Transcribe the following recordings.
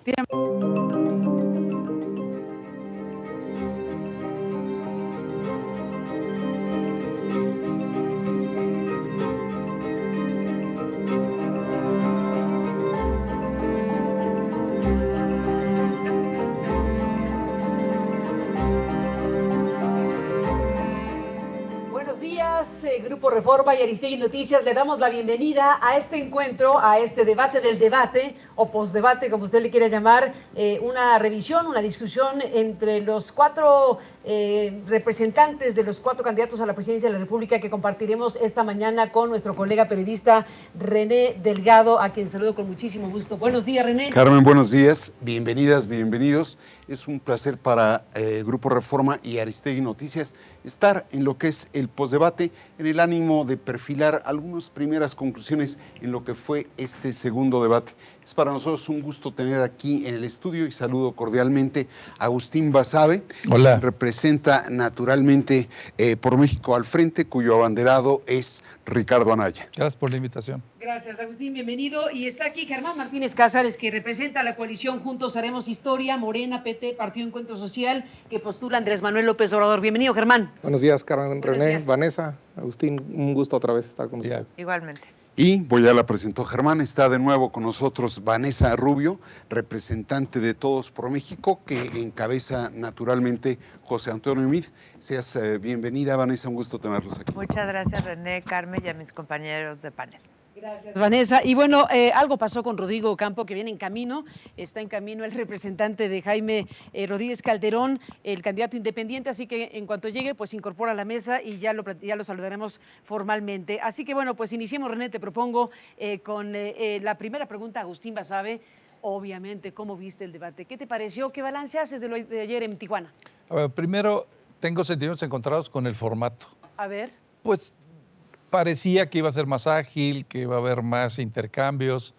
Bien. Buenos días, Grupo Reforma y Aristegui Noticias. Le damos la bienvenida a este encuentro, a este debate del debate, o postdebate, como usted le quiera llamar, una revisión, una discusión entre los cuatro representantes de los cuatro candidatos a la presidencia de la República que compartiremos esta mañana con nuestro colega periodista René Delgado, a quien saludo con muchísimo gusto. Buenos días, René. Carmen, buenos días, bienvenidas, bienvenidos. Es un placer para Grupo Reforma y Aristegui Noticias estar en lo que es el postdebate, en el ánimo de perfilar algunas primeras conclusiones en lo que fue este segundo debate. Es para nosotros un gusto tener aquí en el estudio y saludo cordialmente a Agustín Basabe. Hola. Quien representa naturalmente por México al Frente, cuyo abanderado es Ricardo Anaya. Gracias por la invitación. Gracias, Agustín, bienvenido. Y está aquí Germán Martínez Cázares, que representa a la coalición Juntos Haremos Historia, Morena, PT, Partido Encuentro Social, que postula Andrés Manuel López Obrador. Bienvenido, Germán. Buenos días, Carmen, Buenos René, días. Vanessa, Agustín, un gusto otra vez estar con ustedes. Igualmente. Y pues ya la presentó Germán, está de nuevo con nosotros Vanessa Rubio, representante de Todos por México, que encabeza naturalmente José Antonio Meade. Seas bienvenida, Vanessa, un gusto tenerlos aquí. Muchas gracias, René, Carmen y a mis compañeros de panel. Gracias, Vanessa. Y bueno, algo pasó con Rodrigo Campo, que viene en camino. Está en camino el representante de Jaime Rodríguez Calderón, el candidato independiente. Así que en cuanto llegue, pues incorpora a la mesa y ya lo saludaremos formalmente. Así que bueno, pues iniciemos, René. Te propongo con la primera pregunta a Agustín Basabe. Obviamente, ¿cómo viste el debate? ¿Qué te pareció? ¿Qué balance haces de lo de ayer en Tijuana? A ver, primero, tengo sentimientos encontrados con el formato. A ver. Pues parecía que iba a ser más ágil, que iba a haber más intercambios,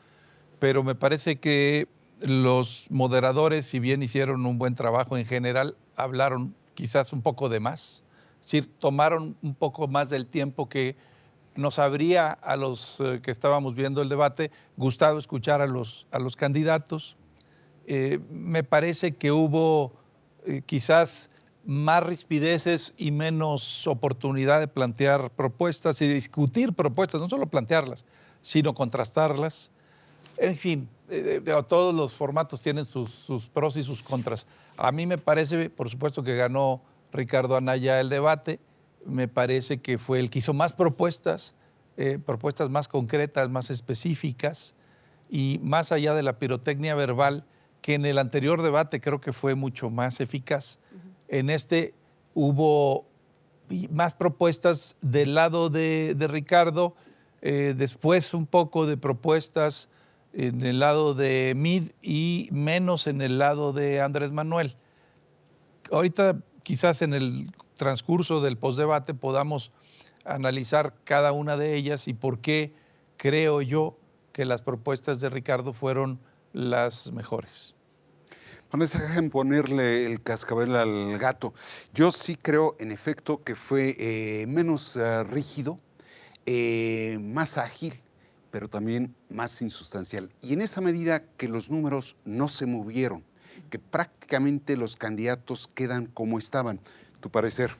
pero me parece que los moderadores, si bien hicieron un buen trabajo en general, hablaron quizás un poco de más. Es decir, tomaron un poco más del tiempo que nos habría, a los que estábamos viendo el debate, gustado escuchar a los candidatos. Me parece que hubo quizás más rispideces y menos oportunidad de plantear propuestas y discutir propuestas, no solo plantearlas, sino contrastarlas. En fin, todos los formatos tienen sus pros y sus contras. A mí me parece, por supuesto, que ganó Ricardo Anaya el debate. Me parece que fue el que hizo más propuestas, propuestas más concretas, más específicas, y más allá de la pirotecnia verbal, que en el anterior debate creo que fue mucho más eficaz. En este hubo más propuestas del lado de Ricardo, después un poco de propuestas en el lado de Meade y menos en el lado de Andrés Manuel. Ahorita quizás en el transcurso del postdebate podamos analizar cada una de ellas y por qué creo yo que las propuestas de Ricardo fueron las mejores. Vanessa, dejen ponerle el cascabel al gato. Yo sí creo, en efecto, que fue menos rígido, más ágil, pero también más insustancial. Y en esa medida que los números no se movieron, que prácticamente los candidatos quedan como estaban. ¿Tu parecer?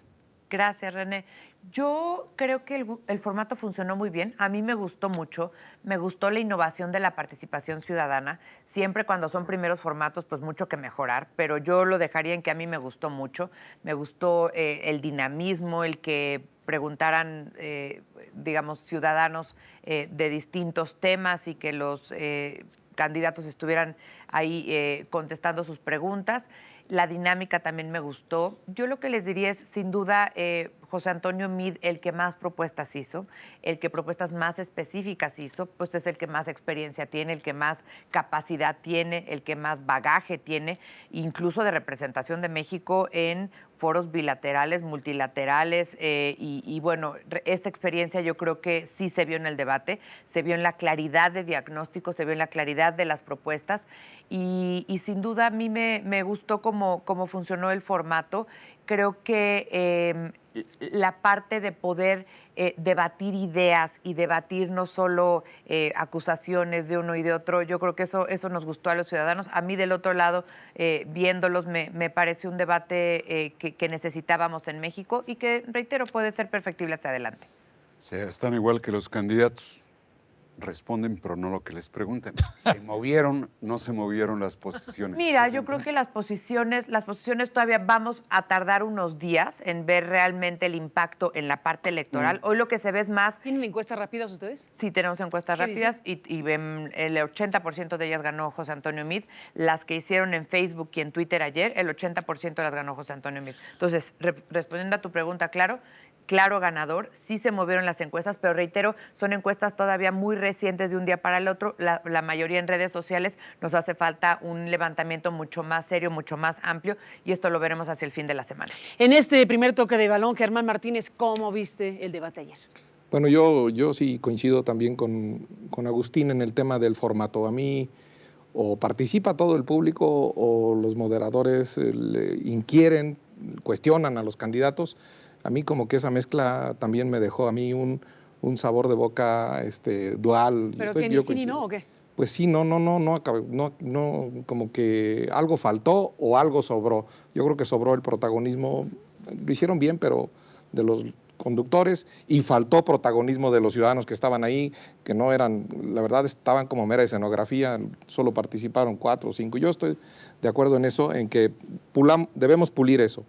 Gracias, René. Yo creo que el formato funcionó muy bien. A mí me gustó mucho. Me gustó la innovación de la participación ciudadana. Siempre cuando son primeros formatos, pues mucho que mejorar, pero yo lo dejaría en que a mí me gustó mucho. Me gustó el dinamismo, el que preguntaran, digamos, ciudadanos de distintos temas y que los candidatos estuvieran ahí contestando sus preguntas. La dinámica también me gustó. Yo lo que les diría es, sin duda, José Antonio Meade, el que más propuestas hizo, el que propuestas más específicas hizo, pues es el que más experiencia tiene, el que más capacidad tiene, el que más bagaje tiene, incluso de representación de México en foros bilaterales, multilaterales, y bueno, esta experiencia yo creo que sí se vio en el debate, se vio en la claridad de diagnóstico, se vio en la claridad de las propuestas, y sin duda a mí me gustó cómo funcionó el formato. Creo que la parte de poder debatir ideas y debatir no solo acusaciones de uno y de otro. Yo creo que eso nos gustó a los ciudadanos. A mí, del otro lado, viéndolos, me parece un debate que necesitábamos en México y que, reitero, puede ser perfectible hacia adelante. Sí, están igual que los candidatos. Responden, pero no lo que les preguntan. ¿Se movieron? ¿No se movieron las posiciones? Mira, yo creo que las posiciones todavía vamos a tardar unos días en ver realmente el impacto en la parte electoral. Hoy lo que se ve es más... ¿Tienen encuestas rápidas ustedes? Sí, tenemos encuestas rápidas y el 80% de ellas ganó José Antonio Meade. Las que hicieron en Facebook y en Twitter ayer, el 80% las ganó José Antonio Meade. Entonces, respondiendo a tu pregunta, claro ganador, sí se movieron las encuestas, pero reitero, son encuestas todavía muy recientes de un día para el otro, la mayoría en redes sociales. Nos hace falta un levantamiento mucho más serio, mucho más amplio, y esto lo veremos hacia el fin de la semana. En este primer toque de balón, Germán Martínez, ¿cómo viste el debate ayer? Bueno, yo sí coincido también con Agustín en el tema del formato. A mí, o participa todo el público o los moderadores le inquieren, cuestionan a los candidatos. A mí como que esa mezcla también me dejó a mí un sabor de boca dual. ¿Pero que ni sí ni no o qué? Pues sí, no, como que algo faltó o algo sobró. Yo creo que sobró el protagonismo, lo hicieron bien, pero de los conductores, y faltó protagonismo de los ciudadanos que estaban ahí, que no eran, la verdad estaban como mera escenografía, solo participaron 4 o 5. Yo estoy de acuerdo en eso, en que debemos pulir eso.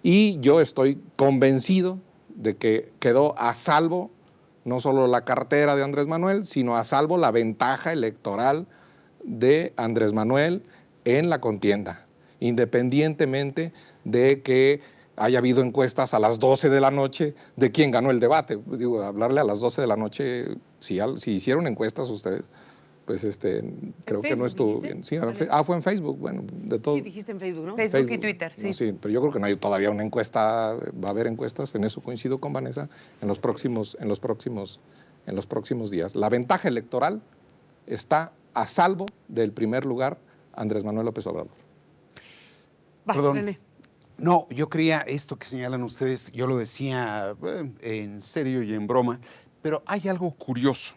Y yo estoy convencido de que quedó a salvo no solo la cartera de Andrés Manuel, sino a salvo la ventaja electoral de Andrés Manuel en la contienda, independientemente de que haya habido encuestas a las 12 de la noche de quién ganó el debate. Digo, hablarle a las 12 de la noche, si hicieron encuestas ustedes, pues creo que no estuvo bien. Sí, fue en Facebook, bueno, de todo. Sí, dijiste en Facebook, ¿no? Facebook y Twitter, sí. No, sí, pero yo creo que no hay todavía una encuesta, va a haber encuestas, en eso coincido con Vanessa, en los próximos días. La ventaja electoral está a salvo del primer lugar Andrés Manuel López Obrador. Perdón. René. No, yo creía esto que señalan ustedes, yo lo decía en serio y en broma, pero hay algo curioso.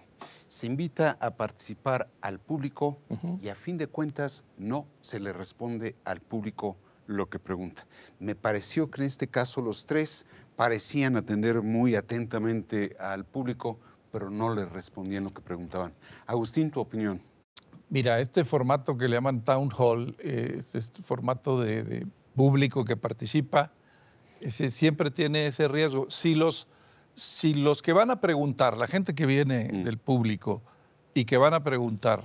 Se invita a participar al público y a fin de cuentas no se le responde al público lo que pregunta. Me pareció que en este caso los tres parecían atender muy atentamente al público, pero no le respondían lo que preguntaban. Agustín, tu opinión. Mira, este formato que le llaman Town Hall, este formato de público que participa, siempre tiene ese riesgo. Si los que van a preguntar, la gente que viene del público y que van a preguntar,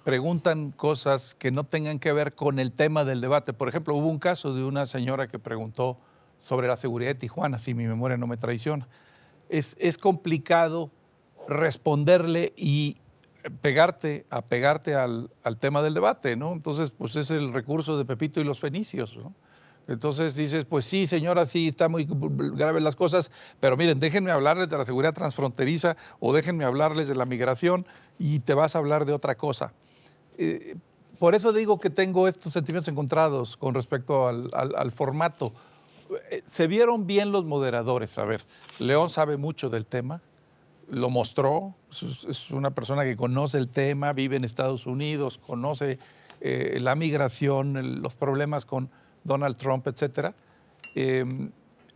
preguntan cosas que no tengan que ver con el tema del debate. Por ejemplo, hubo un caso de una señora que preguntó sobre la seguridad de Tijuana, si mi memoria no me traiciona. Es complicado responderle y apegarte al tema del debate, ¿no? Entonces, pues es el recurso de Pepito y los fenicios, ¿no? Entonces dices, pues sí, señora, sí, está muy graves las cosas, pero miren, déjenme hablarles de la seguridad transfronteriza o déjenme hablarles de la migración y te vas a hablar de otra cosa. Por eso digo que tengo estos sentimientos encontrados con respecto al formato. Se vieron bien los moderadores. A ver, León sabe mucho del tema, lo mostró, es una persona que conoce el tema, vive en Estados Unidos, conoce la migración, los problemas con Donald Trump, etcétera.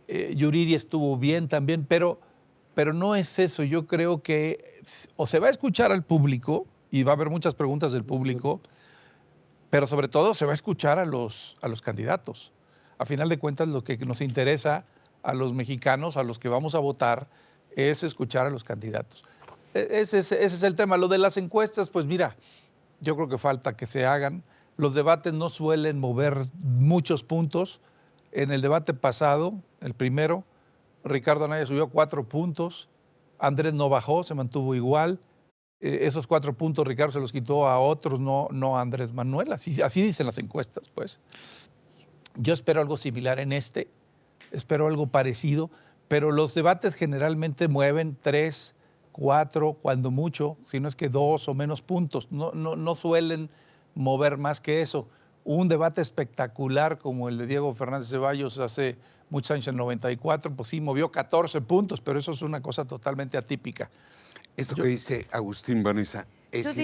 Yuridia estuvo bien también, pero no es eso. Yo creo que o se va a escuchar al público y va a haber muchas preguntas del público, pero sobre todo se va a escuchar a los candidatos. A final de cuentas, lo que nos interesa a los mexicanos, a los que vamos a votar, es escuchar a los candidatos. Ese es el tema. Lo de las encuestas, pues mira, yo creo que falta que se hagan. Los debates no suelen mover muchos puntos. En el debate pasado, el primero, Ricardo Anaya subió 4 puntos, Andrés no bajó, se mantuvo igual. Esos 4 puntos Ricardo se los quitó a otros, no a Andrés Manuel. Así dicen las encuestas, pues. Yo espero algo similar en espero algo parecido, pero los debates generalmente mueven 3, 4, cuando mucho, si no es que 2 o menos puntos. No suelen mover más que eso. un debate espectacular como el de Diego Fernández Ceballos hace muchos años, en 94, pues sí, movió 14 puntos, pero eso es una cosa totalmente atípica. Esto que dice Agustín, Vanessa, es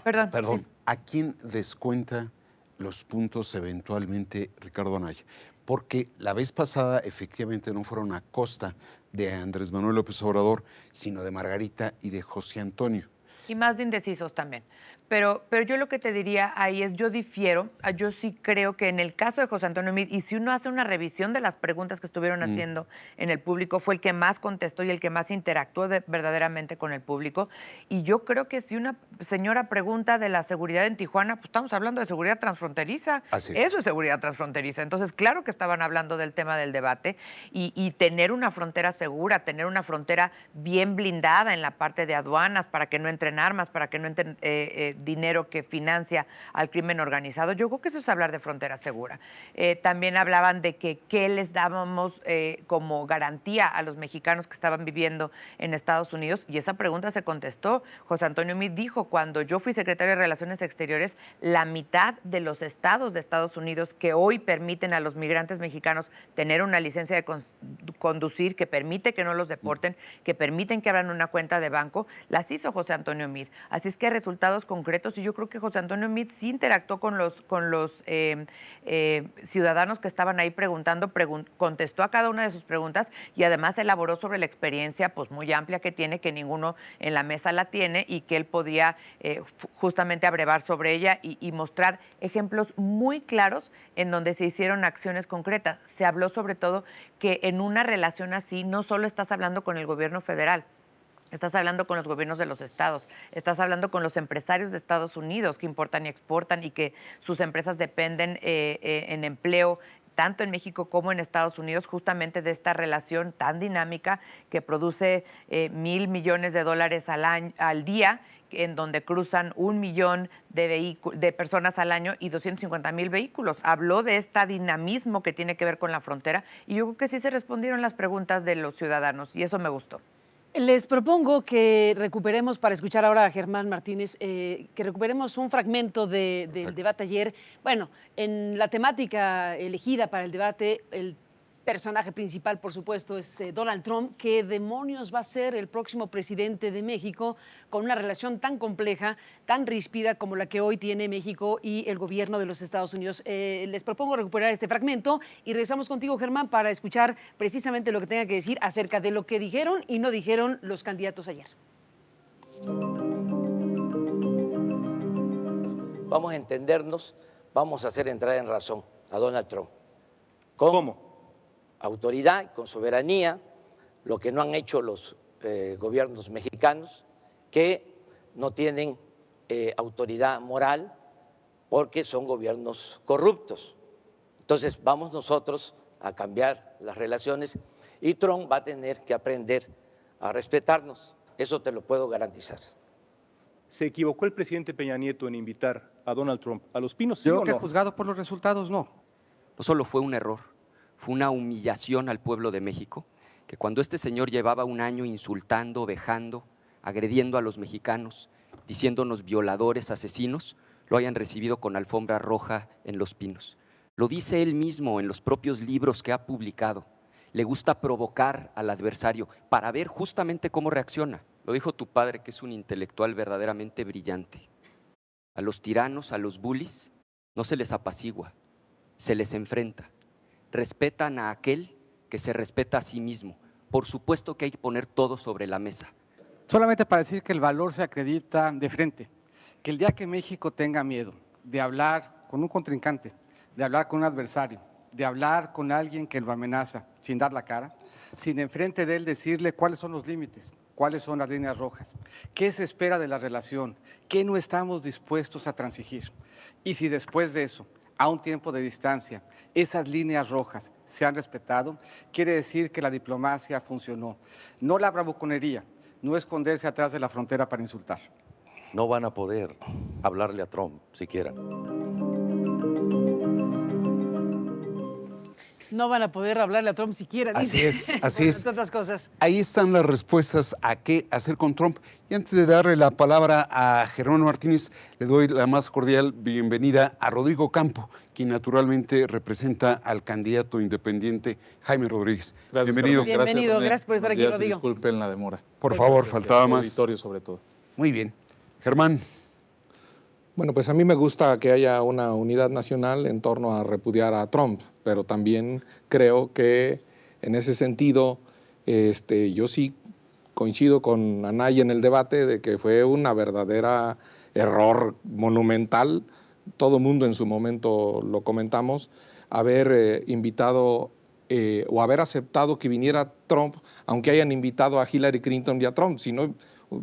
perdón. perdón, Sí. ¿a quién descuenta los puntos eventualmente Ricardo Anaya? Porque la vez pasada efectivamente no fueron a costa de Andrés Manuel López Obrador, sino de Margarita y de José Antonio. Y más de indecisos también. Pero yo lo que te diría ahí es, yo difiero, yo sí creo que en el caso de José Antonio Meade, y si uno hace una revisión de las preguntas que estuvieron haciendo en el público, fue el que más contestó y el que más interactuó verdaderamente con el público. Y yo creo que si una señora pregunta de la seguridad en Tijuana, pues estamos hablando de seguridad transfronteriza. Así es. Eso es seguridad transfronteriza. Entonces, claro que estaban hablando del tema del debate y tener una frontera segura, tener una frontera bien blindada en la parte de aduanas para que no entren armas, para que no entren dinero que financia al crimen organizado. Yo creo que eso es hablar de frontera segura. También hablaban de que qué les dábamos como garantía a los mexicanos que estaban viviendo en Estados Unidos, y esa pregunta se contestó. José Antonio Meade dijo, cuando yo fui secretario de Relaciones Exteriores, la mitad de los estados de Estados Unidos que hoy permiten a los migrantes mexicanos tener una licencia de conducir, que permite que no los deporten, que permiten que abran una cuenta de banco, las hizo José Antonio Meade. Así es que resultados concretos, y yo creo que José Antonio Meade sí interactuó con los ciudadanos que estaban ahí preguntando, contestó a cada una de sus preguntas y además elaboró sobre la experiencia pues muy amplia que tiene, que ninguno en la mesa la tiene, y que él podía justamente abrevar sobre ella y mostrar ejemplos muy claros en donde se hicieron acciones concretas. Se habló sobre todo que en una relación así no solo estás hablando con el gobierno federal, estás hablando con los gobiernos de los estados, estás hablando con los empresarios de Estados Unidos que importan y exportan y que sus empresas dependen en empleo tanto en México como en Estados Unidos, justamente de esta relación tan dinámica que produce $1,000 millones al día, en donde cruzan 1 millón de personas al año y 250,000 vehículos. Habló de este dinamismo que tiene que ver con la frontera, y yo creo que sí se respondieron las preguntas de los ciudadanos, y eso me gustó. Les propongo que recuperemos, para escuchar ahora a Germán Martínez, que recuperemos un fragmento del debate ayer. Bueno, en la temática elegida para el debate, el personaje principal, por supuesto, es Donald Trump. ¿Qué demonios va a ser el próximo presidente de México con una relación tan compleja, tan ríspida como la que hoy tiene México y el gobierno de los Estados Unidos? Les propongo recuperar este fragmento y regresamos contigo, Germán, para escuchar precisamente lo que tenga que decir acerca de lo que dijeron y no dijeron los candidatos ayer. Vamos a entendernos, vamos a hacer entrar en razón a Donald Trump. ¿Cómo? Autoridad, con soberanía, lo que no han hecho los gobiernos mexicanos, que no tienen autoridad moral porque son gobiernos corruptos. Entonces vamos nosotros a cambiar las relaciones y Trump va a tener que aprender a respetarnos, eso te lo puedo garantizar. ¿Se equivocó el presidente Peña Nieto en invitar a Donald Trump a Los Pinos? Yo creo que juzgado por los resultados, no. No solo fue un error, fue una humillación al pueblo de México, que cuando este señor llevaba un año insultando, vejando, agrediendo a los mexicanos, diciéndonos violadores, asesinos, lo hayan recibido con alfombra roja en Los Pinos. Lo dice él mismo en los propios libros que ha publicado. Le gusta provocar al adversario para ver justamente cómo reacciona. Lo dijo tu padre, que es un intelectual verdaderamente brillante. A los tiranos, a los bullies, no se les apacigua, se les enfrenta. Respetan a aquel que se respeta a sí mismo. Por supuesto que hay que poner todo sobre la mesa. Solamente para decir que el valor se acredita de frente, que el día que México tenga miedo de hablar con un contrincante, de hablar con un adversario, de hablar con alguien que lo amenaza sin dar la cara, sin enfrente de él decirle cuáles son los límites, cuáles son las líneas rojas, qué se espera de la relación, qué no estamos dispuestos a transigir. Y si después de eso, a un tiempo de distancia, esas líneas rojas se han respetado, quiere decir que la diplomacia funcionó. No la bravuconería, no esconderse atrás de la frontera para insultar. No van a poder hablarle a Trump siquiera. No van a poder hablarle a Trump siquiera, dice. Así es. Tantas cosas. Ahí están las respuestas a qué hacer con Trump. Y antes de darle la palabra a Jerónimo Martínez, le doy la más cordial bienvenida a Rodrigo Campo, quien naturalmente representa al candidato independiente Jaime Rodríguez. Gracias, Bienvenido. Bienvenido, gracias por estar aquí, Rodrigo. Disculpen la demora. Por favor, Gracias, faltaba más. Auditorio sobre todo. Muy bien. Germán. Bueno, pues a mí me gusta que haya una unidad nacional en torno a repudiar a Trump, pero también creo que en ese sentido yo sí coincido con Anaya en el debate de que fue una verdadera error monumental. Todo mundo en su momento lo comentamos, haber invitado o haber aceptado que viniera Trump, aunque hayan invitado a Hillary Clinton y a Trump. Si no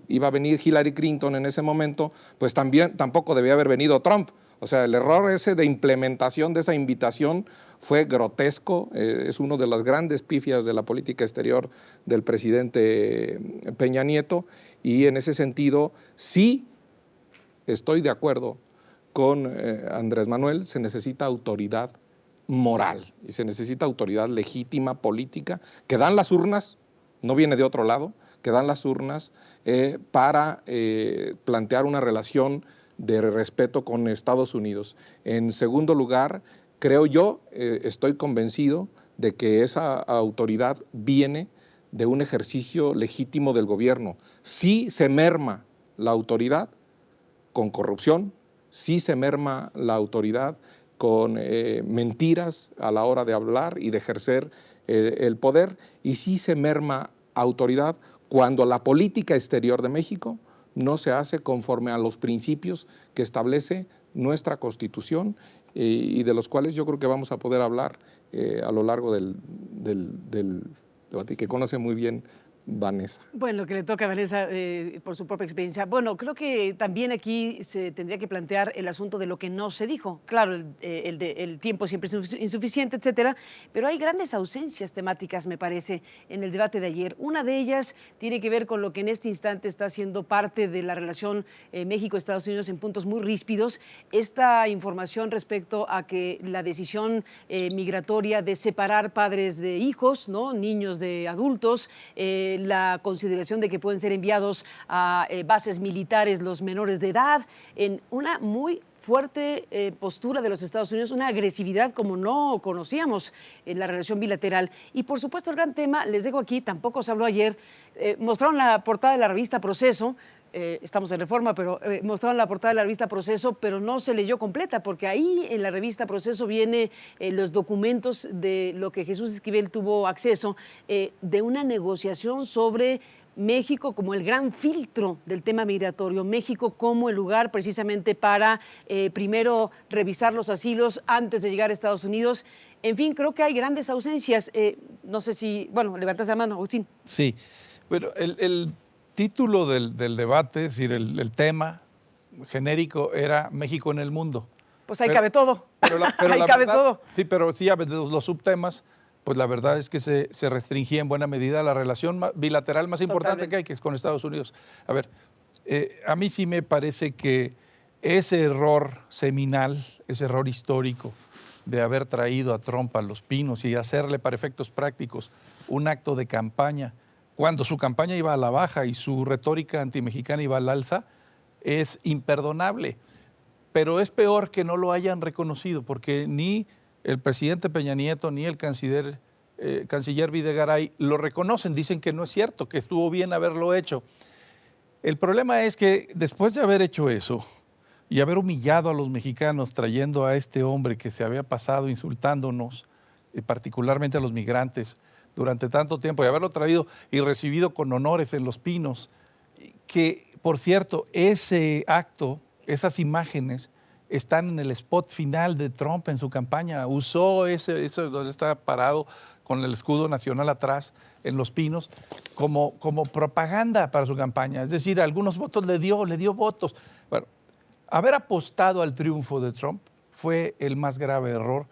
iba a venir Hillary Clinton en ese momento, pues tampoco debía haber venido Trump. O sea, el error ese de implementación de esa invitación fue grotesco, es uno de las grandes pifias de la política exterior del presidente Peña Nieto, y en ese sentido sí estoy de acuerdo con Andrés Manuel, se necesita autoridad moral y se necesita autoridad legítima política que dan las urnas, no viene de otro lado, que dan las urnas para plantear una relación de respeto con Estados Unidos. En segundo lugar, creo yo, estoy convencido de que esa autoridad viene de un ejercicio legítimo del gobierno. Sí se merma la autoridad con corrupción, sí se merma la autoridad con mentiras a la hora de hablar y de ejercer el poder, y sí se merma autoridad cuando la política exterior de México no se hace conforme a los principios que establece nuestra Constitución y de los cuales yo creo que vamos a poder hablar a lo largo del debate, que conoce muy bien Vanessa. Bueno, que le toca a Vanessa por su propia experiencia. Bueno, creo que también aquí se tendría que plantear el asunto de lo que no se dijo. Claro, el tiempo siempre es insuficiente, etcétera, pero hay grandes ausencias temáticas, me parece, en el debate de ayer. Una de ellas tiene que ver con lo que en este instante está siendo parte de la relación México-Estados Unidos en puntos muy ríspidos. Esta información respecto a que la decisión migratoria de separar padres de hijos, ¿no?, niños de adultos, la consideración de que pueden ser enviados a bases militares los menores de edad, en una muy fuerte postura de los Estados Unidos, una agresividad como no conocíamos en la relación bilateral. Y por supuesto el gran tema, les dejo aquí, tampoco se habló ayer, mostraron la portada de la revista Proceso, estamos en Reforma, pero mostraron la portada de la revista Proceso, pero no se leyó completa, porque ahí en la revista Proceso viene los documentos de lo que Jesús Esquivel tuvo acceso, de una negociación sobre México como el gran filtro del tema migratorio, México como el lugar precisamente para primero revisar los asilos antes de llegar a Estados Unidos. En fin, creo que hay grandes ausencias. No sé si, bueno, levantas la mano, Agustín. Sí, bueno, el título del debate, es decir, el tema genérico era México en el mundo. Pues ahí cabe todo. Ahí cabe todo. Sí, pero sí, los subtemas, pues la verdad es que se restringía en buena medida la relación bilateral más importante que hay, que es con Estados Unidos. A ver, a mí sí me parece que ese error seminal, ese error histórico de haber traído a Trump a Los Pinos y hacerle para efectos prácticos un acto de campaña, cuando su campaña iba a la baja y su retórica antimexicana iba al alza, es imperdonable. Pero es peor que no lo hayan reconocido, porque ni el presidente Peña Nieto ni el canciller Videgaray lo reconocen, dicen que no es cierto, que estuvo bien haberlo hecho. El problema es que después de haber hecho eso y haber humillado a los mexicanos trayendo a este hombre que se había pasado insultándonos, particularmente a los migrantes, durante tanto tiempo, y haberlo traído y recibido con honores en Los Pinos, que, por cierto, ese acto, esas imágenes, están en el spot final de Trump en su campaña. Usó eso donde está parado con el escudo nacional atrás, en Los Pinos, como propaganda para su campaña. Es decir, algunos votos le dio votos. Bueno, haber apostado al triunfo de Trump fue el más grave error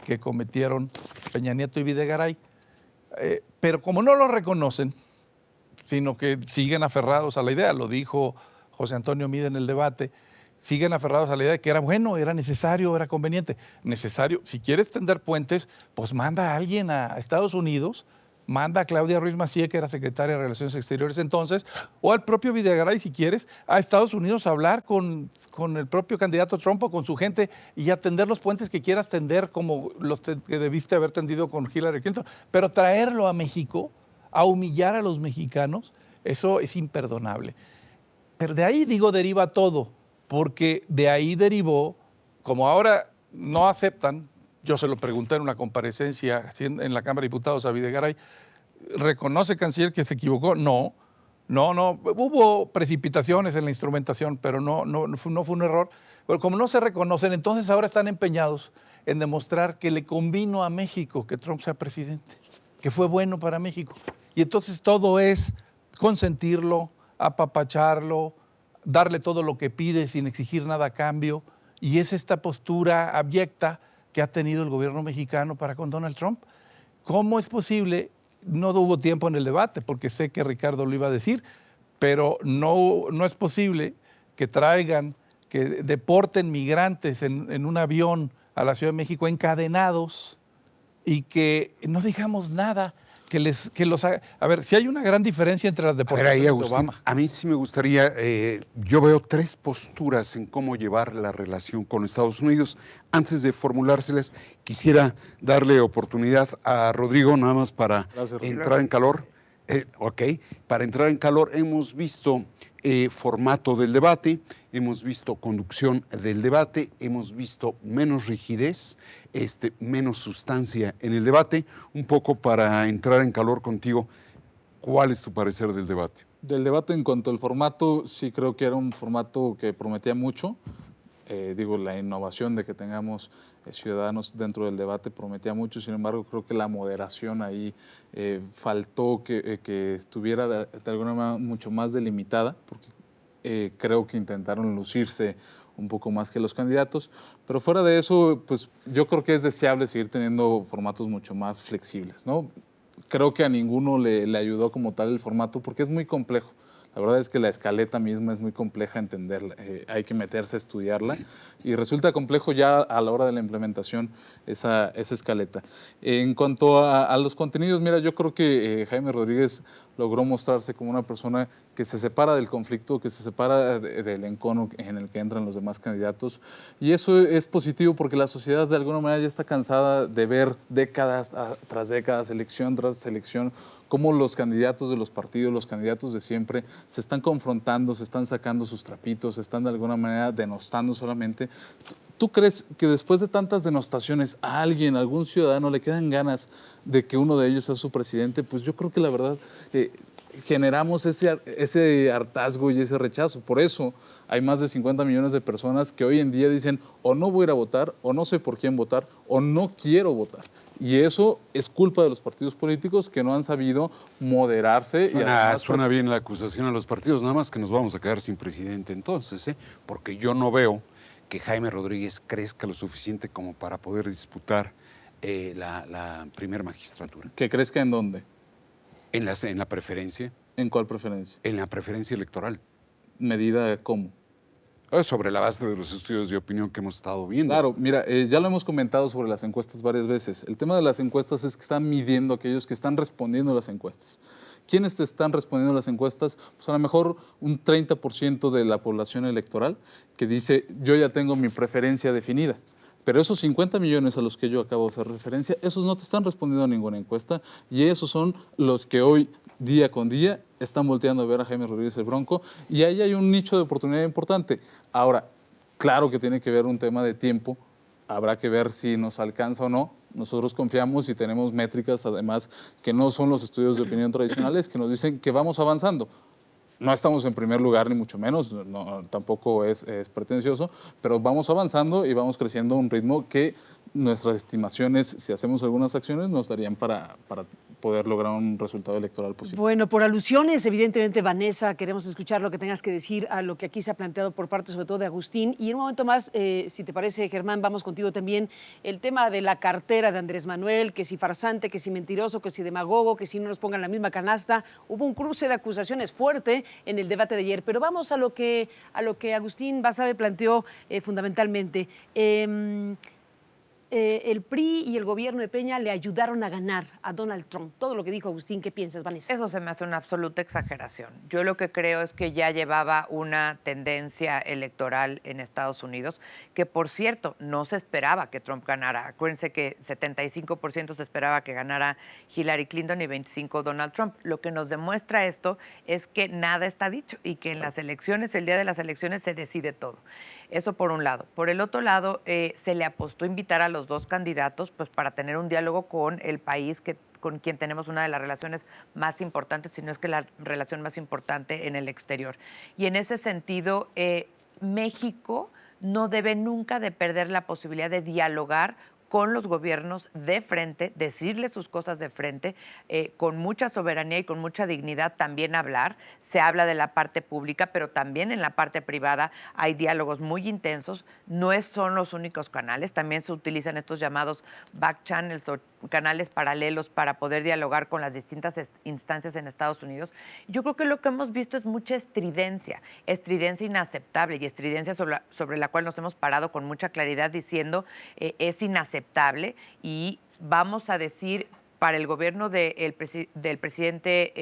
que cometieron Peña Nieto y Videgaray. Pero como no lo reconocen, sino que siguen aferrados a la idea, lo dijo José Antonio Mide en el debate, siguen aferrados a la idea de que era bueno, era necesario, era conveniente. Necesario, si quieres tender puentes, pues manda a alguien a Estados Unidos, manda a Claudia Ruiz Massieu, que era secretaria de Relaciones Exteriores entonces, o al propio Videgaray, si quieres, a Estados Unidos a hablar con el propio candidato Trump o con su gente y a tender los puentes que quieras tender, como los que debiste haber tendido con Hillary Clinton, pero traerlo a México, a humillar a los mexicanos, eso es imperdonable. Pero de ahí, digo, deriva todo, porque de ahí derivó, como ahora no aceptan. Yo se lo pregunté en una comparecencia en la Cámara de Diputados a Videgaray. ¿Reconoce, canciller, que se equivocó? No. Hubo precipitaciones en la instrumentación, pero no fue un error. Pero como no se reconocen, entonces ahora están empeñados en demostrar que le convino a México que Trump sea presidente, que fue bueno para México. Y entonces todo es consentirlo, apapacharlo, darle todo lo que pide sin exigir nada a cambio. Y es esta postura abyecta que ha tenido el gobierno mexicano para con Donald Trump. ¿Cómo es posible? No hubo tiempo en el debate, porque sé que Ricardo lo iba a decir, pero no es posible que traigan, que deporten migrantes en un avión a la Ciudad de México encadenados y que no digamos nada. Que los haga. A ver, si hay una gran diferencia entre las deportaciones de Obama. A mí sí me gustaría, yo veo tres posturas en cómo llevar la relación con Estados Unidos. Antes de formulárselas, quisiera darle oportunidad a Rodrigo, nada más para entrar en calor. Para entrar en calor hemos visto formato del debate, hemos visto conducción del debate, hemos visto menos rigidez, menos sustancia en el debate. Un poco para entrar en calor contigo, ¿cuál es tu parecer del debate? Del debate en cuanto al formato, sí creo que era un formato que prometía mucho. La innovación de que tengamos ciudadanos dentro del debate prometía mucho, sin embargo creo que la moderación ahí faltó que estuviera de alguna manera mucho más delimitada, porque creo que intentaron lucirse un poco más que los candidatos, pero fuera de eso, pues yo creo que es deseable seguir teniendo formatos mucho más flexibles, ¿no? Creo que a ninguno le ayudó como tal el formato porque es muy complejo. La verdad es que la escaleta misma es muy compleja entenderla, hay que meterse a estudiarla y resulta complejo ya a la hora de la implementación esa escaleta. En cuanto a los contenidos, mira, yo creo que Jaime Rodríguez logró mostrarse como una persona que se separa del conflicto, que se separa del encono en el que entran los demás candidatos, y eso es positivo porque la sociedad de alguna manera ya está cansada de ver décadas tras décadas, elección tras elección, cómo los candidatos de los partidos, los candidatos de siempre, se están confrontando, se están sacando sus trapitos, se están de alguna manera denostando solamente. ¿Tú crees que después de tantas denostaciones a alguien, a algún ciudadano, le quedan ganas de que uno de ellos sea su presidente? Pues yo creo que la verdad generamos ese hartazgo y ese rechazo. Por eso hay más de 50 millones de personas que hoy en día dicen o no voy a ir a votar, o no sé por quién votar, o no quiero votar. Y eso es culpa de los partidos políticos que no han sabido moderarse. Suena bien la acusación a los partidos, nada más que nos vamos a quedar sin presidente entonces, porque yo no veo que Jaime Rodríguez crezca lo suficiente como para poder disputar la primera magistratura. ¿Que crezca en dónde? En la preferencia. ¿En cuál preferencia? En la preferencia electoral. ¿Medida cómo? Sobre la base de los estudios de opinión que hemos estado viendo. Claro, mira, ya lo hemos comentado sobre las encuestas varias veces. El tema de las encuestas es que están midiendo a aquellos que están respondiendo a las encuestas. ¿Quiénes te están respondiendo a las encuestas? Pues a lo mejor un 30% de la población electoral que dice, yo ya tengo mi preferencia definida. Pero esos 50 millones a los que yo acabo de hacer referencia, esos no te están respondiendo a ninguna encuesta y esos son los que hoy, día con día, están volteando a ver a Jaime Rodríguez el Bronco y ahí hay un nicho de oportunidad importante. Ahora, claro que tiene que ver un tema de tiempo, habrá que ver si nos alcanza o no. Nosotros confiamos y tenemos métricas, además, que no son los estudios de opinión tradicionales, que nos dicen que vamos avanzando. No estamos en primer lugar, ni mucho menos, tampoco es pretencioso, pero vamos avanzando y vamos creciendo a un ritmo que nuestras estimaciones, si hacemos algunas acciones, nos darían para poder lograr un resultado electoral positivo. Bueno, por alusiones, evidentemente, Vanessa, queremos escuchar lo que tengas que decir a lo que aquí se ha planteado por parte, sobre todo, de Agustín. Y en un momento más, si te parece, Germán, vamos contigo también. El tema de la cartera de Andrés Manuel, que si farsante, que si mentiroso, que si demagogo, que si no nos pongan la misma canasta. Hubo un cruce de acusaciones fuerte en el debate de ayer. Pero vamos a lo que Agustín Basabe planteó fundamentalmente. El PRI y el gobierno de Peña le ayudaron a ganar a Donald Trump. Todo lo que dijo Agustín, ¿qué piensas, Vanessa? Eso se me hace una absoluta exageración. Yo lo que creo es que ya llevaba una tendencia electoral en Estados Unidos, que por cierto, no se esperaba que Trump ganara. Acuérdense que 75% se esperaba que ganara Hillary Clinton y 25% Donald Trump. Lo que nos demuestra esto es que nada está dicho y que en las elecciones, el día de las elecciones, se decide todo. Eso por un lado. Por el otro lado, se le apostó a invitar a los dos candidatos pues, para tener un diálogo con el país con quien tenemos una de las relaciones más importantes, si no es que la relación más importante en el exterior. Y en ese sentido, México no debe nunca de perder la posibilidad de dialogar con los gobiernos de frente, decirles sus cosas de frente, con mucha soberanía y con mucha dignidad también hablar. Se habla de la parte pública, pero también en la parte privada hay diálogos muy intensos. No son los únicos canales, también se utilizan estos llamados back channels o canales paralelos para poder dialogar con las distintas instancias en Estados Unidos. Yo creo que lo que hemos visto es mucha estridencia inaceptable y estridencia sobre la cual nos hemos parado con mucha claridad diciendo es inaceptable y vamos a decir para el gobierno del presidente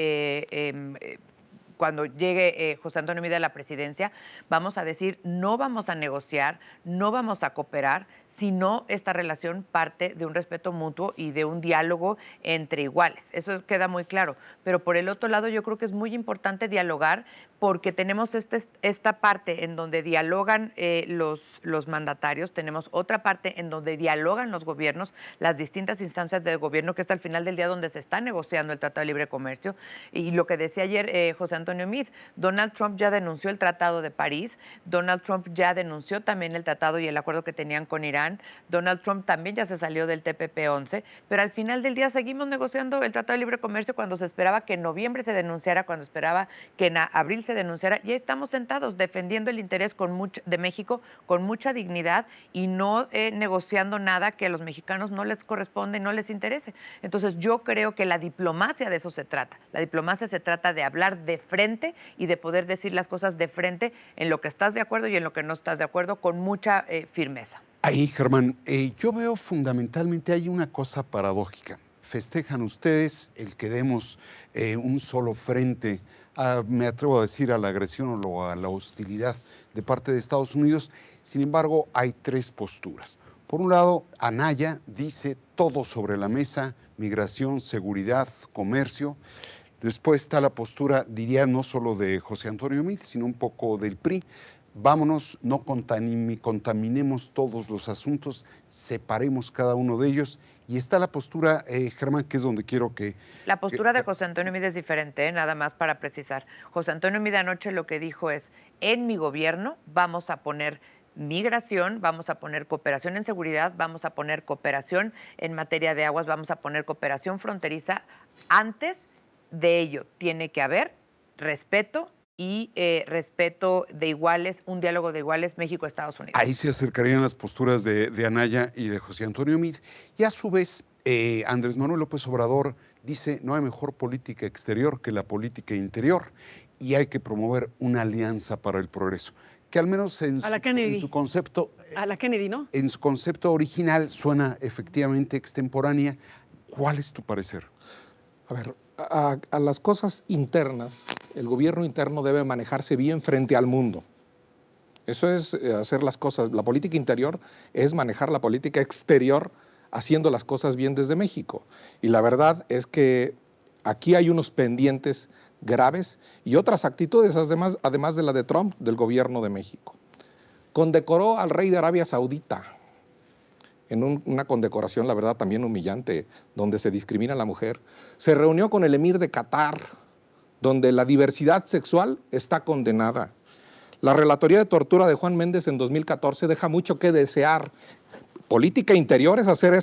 cuando llegue José Antonio Meade a la presidencia, vamos a decir, no vamos a negociar, no vamos a cooperar, sino esta relación parte de un respeto mutuo y de un diálogo entre iguales. Eso queda muy claro. Pero por el otro lado, yo creo que es muy importante dialogar porque tenemos esta parte en donde dialogan los mandatarios, tenemos otra parte en donde dialogan los gobiernos, las distintas instancias del gobierno, que está al final del día donde se está negociando el Tratado de Libre Comercio. Y lo que decía ayer José Antonio Meade, Donald Trump ya denunció el Tratado de París, Donald Trump ya denunció también el tratado y el acuerdo que tenían con Irán, Donald Trump también ya se salió del TPP-11, pero al final del día seguimos negociando el Tratado de Libre Comercio cuando se esperaba que en noviembre se denunciara, cuando esperaba que en abril se denunciara, y ahí estamos sentados defendiendo el interés de México con mucha dignidad y no negociando nada que a los mexicanos no les corresponde y no les interese. Entonces yo creo que la diplomacia de eso se trata. La diplomacia se trata de hablar de frente y de poder decir las cosas de frente en lo que estás de acuerdo y en lo que no estás de acuerdo con mucha firmeza. Ahí, Germán, yo veo fundamentalmente hay una cosa paradójica. Festejan ustedes el que demos un solo frente, me atrevo a decir, a la agresión o a la hostilidad de parte de Estados Unidos. Sin embargo, hay tres posturas. Por un lado, Anaya dice todo sobre la mesa, migración, seguridad, comercio. Después está la postura, diría, no solo de José Antonio Meade, sino un poco del PRI. Vámonos, no contaminemos todos los asuntos, separemos cada uno de ellos. Y está la postura, Germán, que es donde quiero que... La postura de José Antonio Meade es diferente, nada más para precisar. José Antonio Meade anoche lo que dijo es, en mi gobierno vamos a poner migración, vamos a poner cooperación en seguridad, vamos a poner cooperación en materia de aguas, vamos a poner cooperación fronteriza. Antes de ello tiene que haber respeto y respeto de iguales, un diálogo de iguales México-Estados Unidos. Ahí se acercarían las posturas de Anaya y de José Antonio Meade. Y a su vez, Andrés Manuel López Obrador dice, no hay mejor política exterior que la política interior y hay que promover una alianza para el progreso. Que al menos en su concepto... A la Kennedy, ¿no? En su concepto original suena efectivamente extemporánea. ¿Cuál es tu parecer? A ver, a las cosas internas, el gobierno interno debe manejarse bien frente al mundo. Eso es hacer las cosas. La política interior es manejar la política exterior haciendo las cosas bien desde México. Y la verdad es que aquí hay unos pendientes graves y otras actitudes, además de la de Trump, del gobierno de México. Condecoró al rey de Arabia Saudita en una condecoración, la verdad, también humillante, donde se discrimina a la mujer. Se reunió con el emir de Qatar, donde la diversidad sexual está condenada. La relatoría de tortura de Juan Méndez en 2014 deja mucho que desear. Política interior es hacer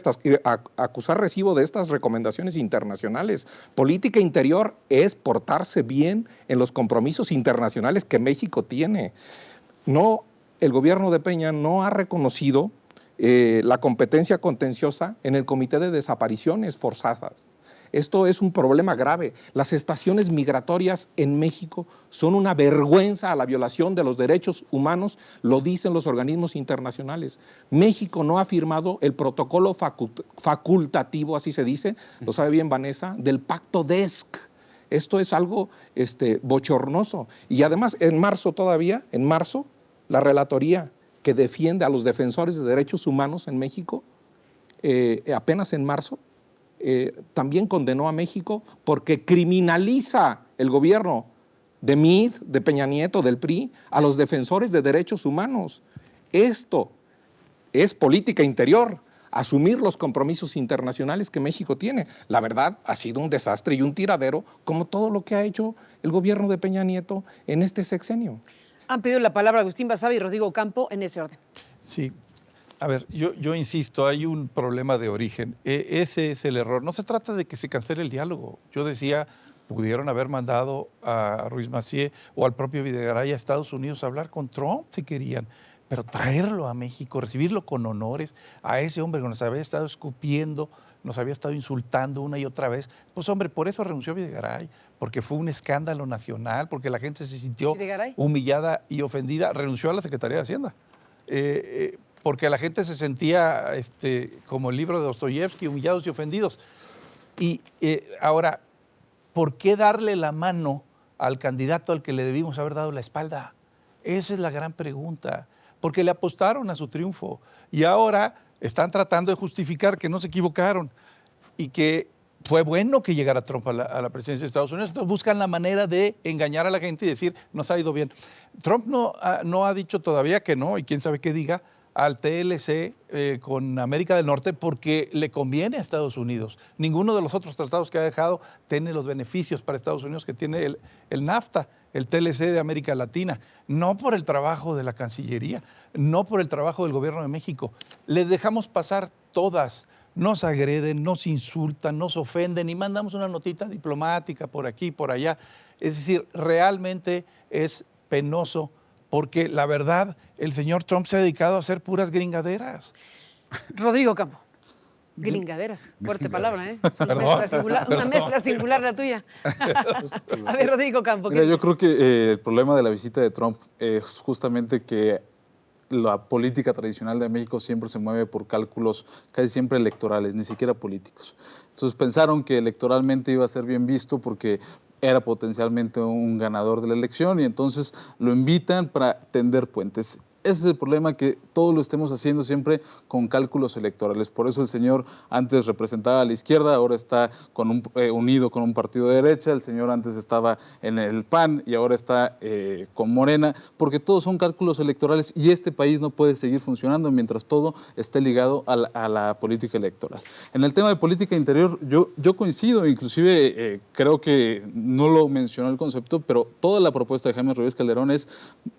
acusar recibo de estas recomendaciones internacionales. Política interior es portarse bien en los compromisos internacionales que México tiene. No, el gobierno de Peña no ha reconocido la competencia contenciosa en el Comité de Desapariciones Forzadas. Esto es un problema grave. Las estaciones migratorias en México son una vergüenza a la violación de los derechos humanos, lo dicen los organismos internacionales. México no ha firmado el protocolo facultativo, así se dice, lo sabe bien Vanessa, del Pacto DESC. Esto es algo bochornoso. Y además, en marzo, la relatoría que defiende a los defensores de derechos humanos en México, apenas en marzo, también condenó a México porque criminaliza el gobierno de Mid, de Peña Nieto, del PRI, a los defensores de derechos humanos. Esto es política interior, asumir los compromisos internacionales que México tiene. La verdad, ha sido un desastre y un tiradero, como todo lo que ha hecho el gobierno de Peña Nieto en este sexenio. Han pedido la palabra Agustín Basabe y Rodrigo Campo en ese orden. Sí. A ver, yo insisto, hay un problema de origen. Ese es el error. No se trata de que se cancele el diálogo. Yo decía, pudieron haber mandado a Ruiz Massieu o al propio Videgaray a Estados Unidos a hablar con Trump si querían, pero traerlo a México, recibirlo con honores a ese hombre que nos había estado escupiendo, nos había estado insultando una y otra vez. Pues hombre, por eso renunció Videgaray, porque fue un escándalo nacional, porque la gente se sintió humillada y ofendida. Renunció a la Secretaría de Hacienda. Porque la gente se sentía como el libro de Dostoyevsky, humillados y ofendidos. Y ahora, ¿por qué darle la mano al candidato al que le debimos haber dado la espalda? Esa es la gran pregunta. Porque le apostaron a su triunfo y ahora están tratando de justificar que no se equivocaron y que fue bueno que llegara Trump a la presidencia de Estados Unidos. Entonces buscan la manera de engañar a la gente y decir, nos ha ido bien. Trump no ha dicho todavía que no, y quién sabe qué diga, al TLC con América del Norte porque le conviene a Estados Unidos. Ninguno de los otros tratados que ha dejado tiene los beneficios para Estados Unidos que tiene el NAFTA, el TLC de América Latina. No por el trabajo de la Cancillería, no por el trabajo del Gobierno de México. Les dejamos pasar todas. Nos agreden, nos insultan, nos ofenden y mandamos una notita diplomática por aquí, por allá. Es decir, realmente es penoso porque la verdad, el señor Trump se ha dedicado a hacer puras gringaderas. Rodrigo Campo. Gringaderas, fuerte palabra, ¿eh? Es una mezcla singular la tuya. A ver, Rodrigo Campo. Mira, yo creo que el problema de la visita de Trump es justamente que la política tradicional de México siempre se mueve por cálculos casi siempre electorales, ni siquiera políticos. Entonces pensaron que electoralmente iba a ser bien visto porque era potencialmente un ganador de la elección y entonces lo invitan para tender puentes. Ese es el problema, que todo lo estemos haciendo siempre con cálculos electorales. Por eso el señor antes representaba a la izquierda, ahora está unido con un partido de derecha, el señor antes estaba en el PAN y ahora está con Morena, porque todos son cálculos electorales y este país no puede seguir funcionando mientras todo esté ligado a la política electoral. En el tema de política interior, yo coincido, inclusive creo que no lo mencionó el concepto, pero toda la propuesta de Jaime Rodríguez Calderón es,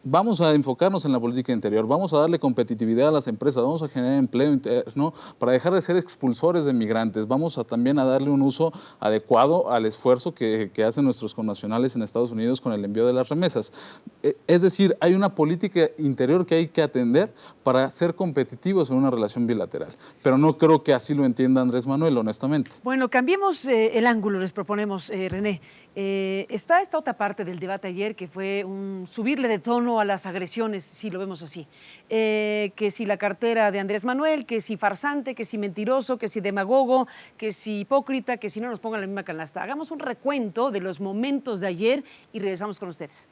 vamos a enfocarnos en la política interior, vamos a darle competitividad a las empresas, vamos a generar empleo interno para dejar de ser expulsores de migrantes, vamos a también a darle un uso adecuado al esfuerzo que hacen nuestros connacionales en Estados Unidos con el envío de las remesas. Es decir, hay una política interior que hay que atender para ser competitivos en una relación bilateral, pero no creo que así lo entienda Andrés Manuel, honestamente. Bueno, cambiemos el ángulo, les proponemos, René. Está esta otra parte del debate ayer que fue un subirle de tono a las agresiones, si lo vemos así. Que si la cartera de Andrés Manuel, que si farsante, que si mentiroso, que si demagogo, que si hipócrita, que si no nos pongan la misma canasta. Hagamos un recuento de los momentos de ayer y regresamos con ustedes.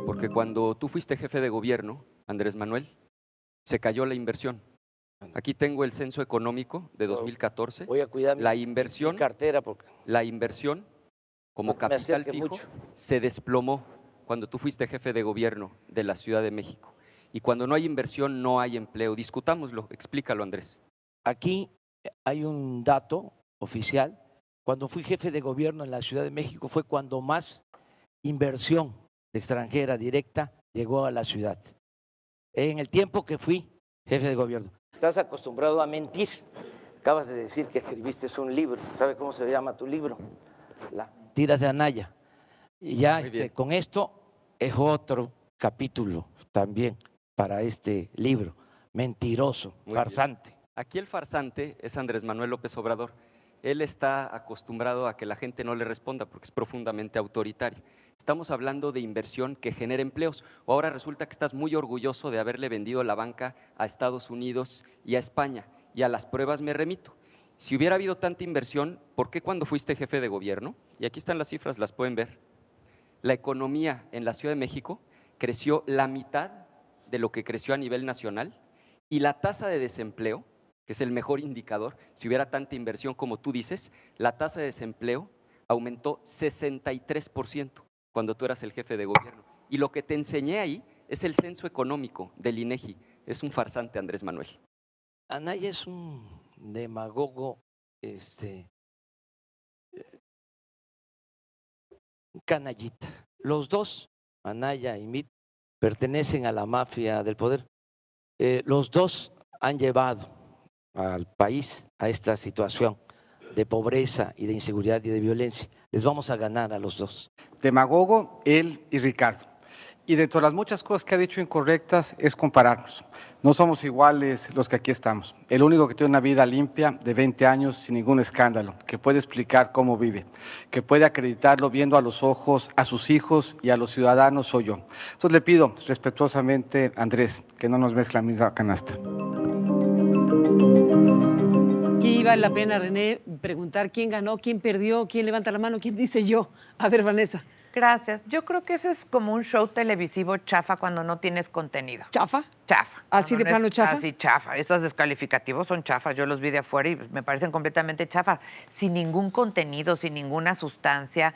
Porque cuando tú fuiste jefe de gobierno, Andrés Manuel, se cayó la inversión. Aquí tengo el censo económico de 2014. Voy a cuidar la inversión, mi cartera porque la inversión como capital fijo se desplomó cuando tú fuiste jefe de gobierno de la Ciudad de México. Y cuando no hay inversión, no hay empleo. Discutámoslo, explícalo, Andrés. Aquí hay un dato oficial. Cuando fui jefe de gobierno en la Ciudad de México fue cuando más inversión extranjera directa llegó a la ciudad. en el tiempo que fui jefe de gobierno. Estás acostumbrado a mentir. Acabas de decir que escribiste un libro. ¿Sabe cómo se llama tu libro? Las mentiras de Anaya. Y ya con esto es otro capítulo también para este libro. Mentiroso, farsante. Aquí el farsante es Andrés Manuel López Obrador. Él está acostumbrado a que la gente no le responda porque es profundamente autoritario. Estamos hablando de inversión que genera empleos. Ahora resulta que estás muy orgulloso de haberle vendido la banca a Estados Unidos y a España. Y a las pruebas me remito. Si hubiera habido tanta inversión, ¿por qué cuando fuiste jefe de gobierno? Y aquí están las cifras, las pueden ver. La economía en la Ciudad de México creció la mitad de lo que creció a nivel nacional y la tasa de desempleo, que es el mejor indicador, si hubiera tanta inversión como tú dices, la tasa de desempleo aumentó 63% cuando tú eras el jefe de gobierno. Y lo que te enseñé ahí es el censo económico del INEGI. Es un farsante, Andrés Manuel. Anaya es un demagogo, canallita. Los dos, Anaya y Mitt, pertenecen a la mafia del poder. Los dos han llevado al país a esta situación de pobreza y de inseguridad y de violencia. Les vamos a ganar a los dos. Demagogo, él y Ricardo. Y dentro de las muchas cosas que ha dicho incorrectas es compararnos. No somos iguales los que aquí estamos. El único que tiene una vida limpia de 20 años sin ningún escándalo, que puede explicar cómo vive, que puede acreditarlo viendo a los ojos a sus hijos y a los ciudadanos soy yo. Entonces le pido respetuosamente, Andrés, que no nos mezcla la misma canasta. Aquí vale la pena, René, preguntar quién ganó, quién perdió, quién levanta la mano, quién dice yo. A ver, Vanessa. Gracias. Yo creo que ese es como un show televisivo chafa cuando no tienes contenido. ¿Chafa? Chafa. ¿Así de plano chafa? Así chafa. Esos descalificativos son chafas. Yo los vi de afuera y me parecen completamente chafas. Sin ningún contenido, sin ninguna sustancia.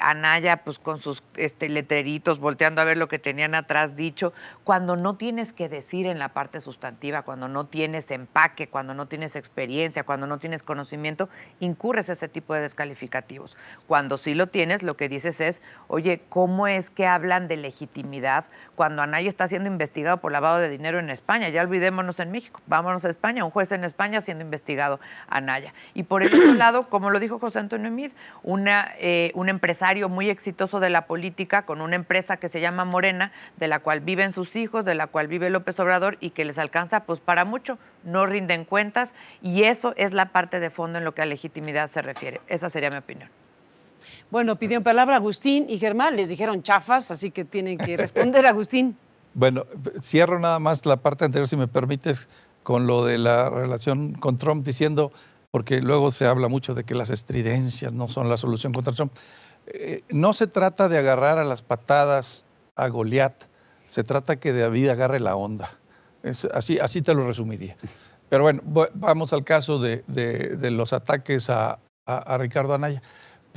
Anaya, pues con sus letreritos, volteando a ver lo que tenían atrás dicho. Cuando no tienes que decir en la parte sustantiva, cuando no tienes empaque, cuando no tienes experiencia, cuando no tienes conocimiento, incurres ese tipo de descalificativos. Cuando sí lo tienes, lo que dices es, oye, ¿cómo es que hablan de legitimidad cuando Anaya está siendo investigado por lavado de dinero en España? Ya olvidémonos en México, vámonos a España, un juez en España siendo investigado Anaya. Y por el otro lado, como lo dijo José Antonio Meade, un empresario muy exitoso de la política con una empresa que se llama Morena, de la cual viven sus hijos, de la cual vive López Obrador y que les alcanza pues para mucho, no rinden cuentas y eso es la parte de fondo en lo que a legitimidad se refiere. Esa sería mi opinión. Bueno, pidieron palabra Agustín y Germán, les dijeron chafas, así que tienen que responder, Agustín. Bueno, cierro nada más la parte anterior, si me permites, con lo de la relación con Trump, diciendo, porque luego se habla mucho de que las estridencias no son la solución contra Trump. No se trata de agarrar a las patadas a Goliat, se trata que David agarre la onda. Así te lo resumiría. Pero bueno, vamos al caso de los ataques a Ricardo Anaya.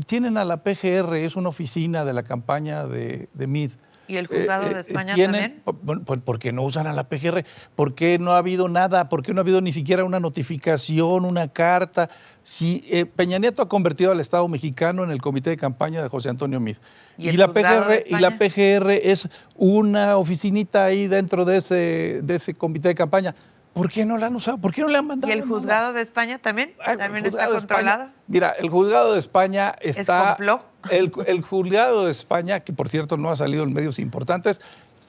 Tienen a la PGR, es una oficina de la campaña de Meade. ¿Y el juzgado de España también? ¿Por qué no usan a la PGR? ¿Por qué no ha habido nada? ¿Por qué no ha habido ni siquiera una notificación, una carta? Si Peña Nieto ha convertido al Estado mexicano en el comité de campaña de José Antonio Meade. Y la PGR es una oficinita ahí dentro de ese comité de campaña. ¿Por qué no la han usado? ¿Por qué no le han mandado? ¿Y el juzgado de España también? ¿También está controlado? Mira, el juzgado de España está... ¿Es complot? El juzgado de España, que por cierto no ha salido en medios importantes,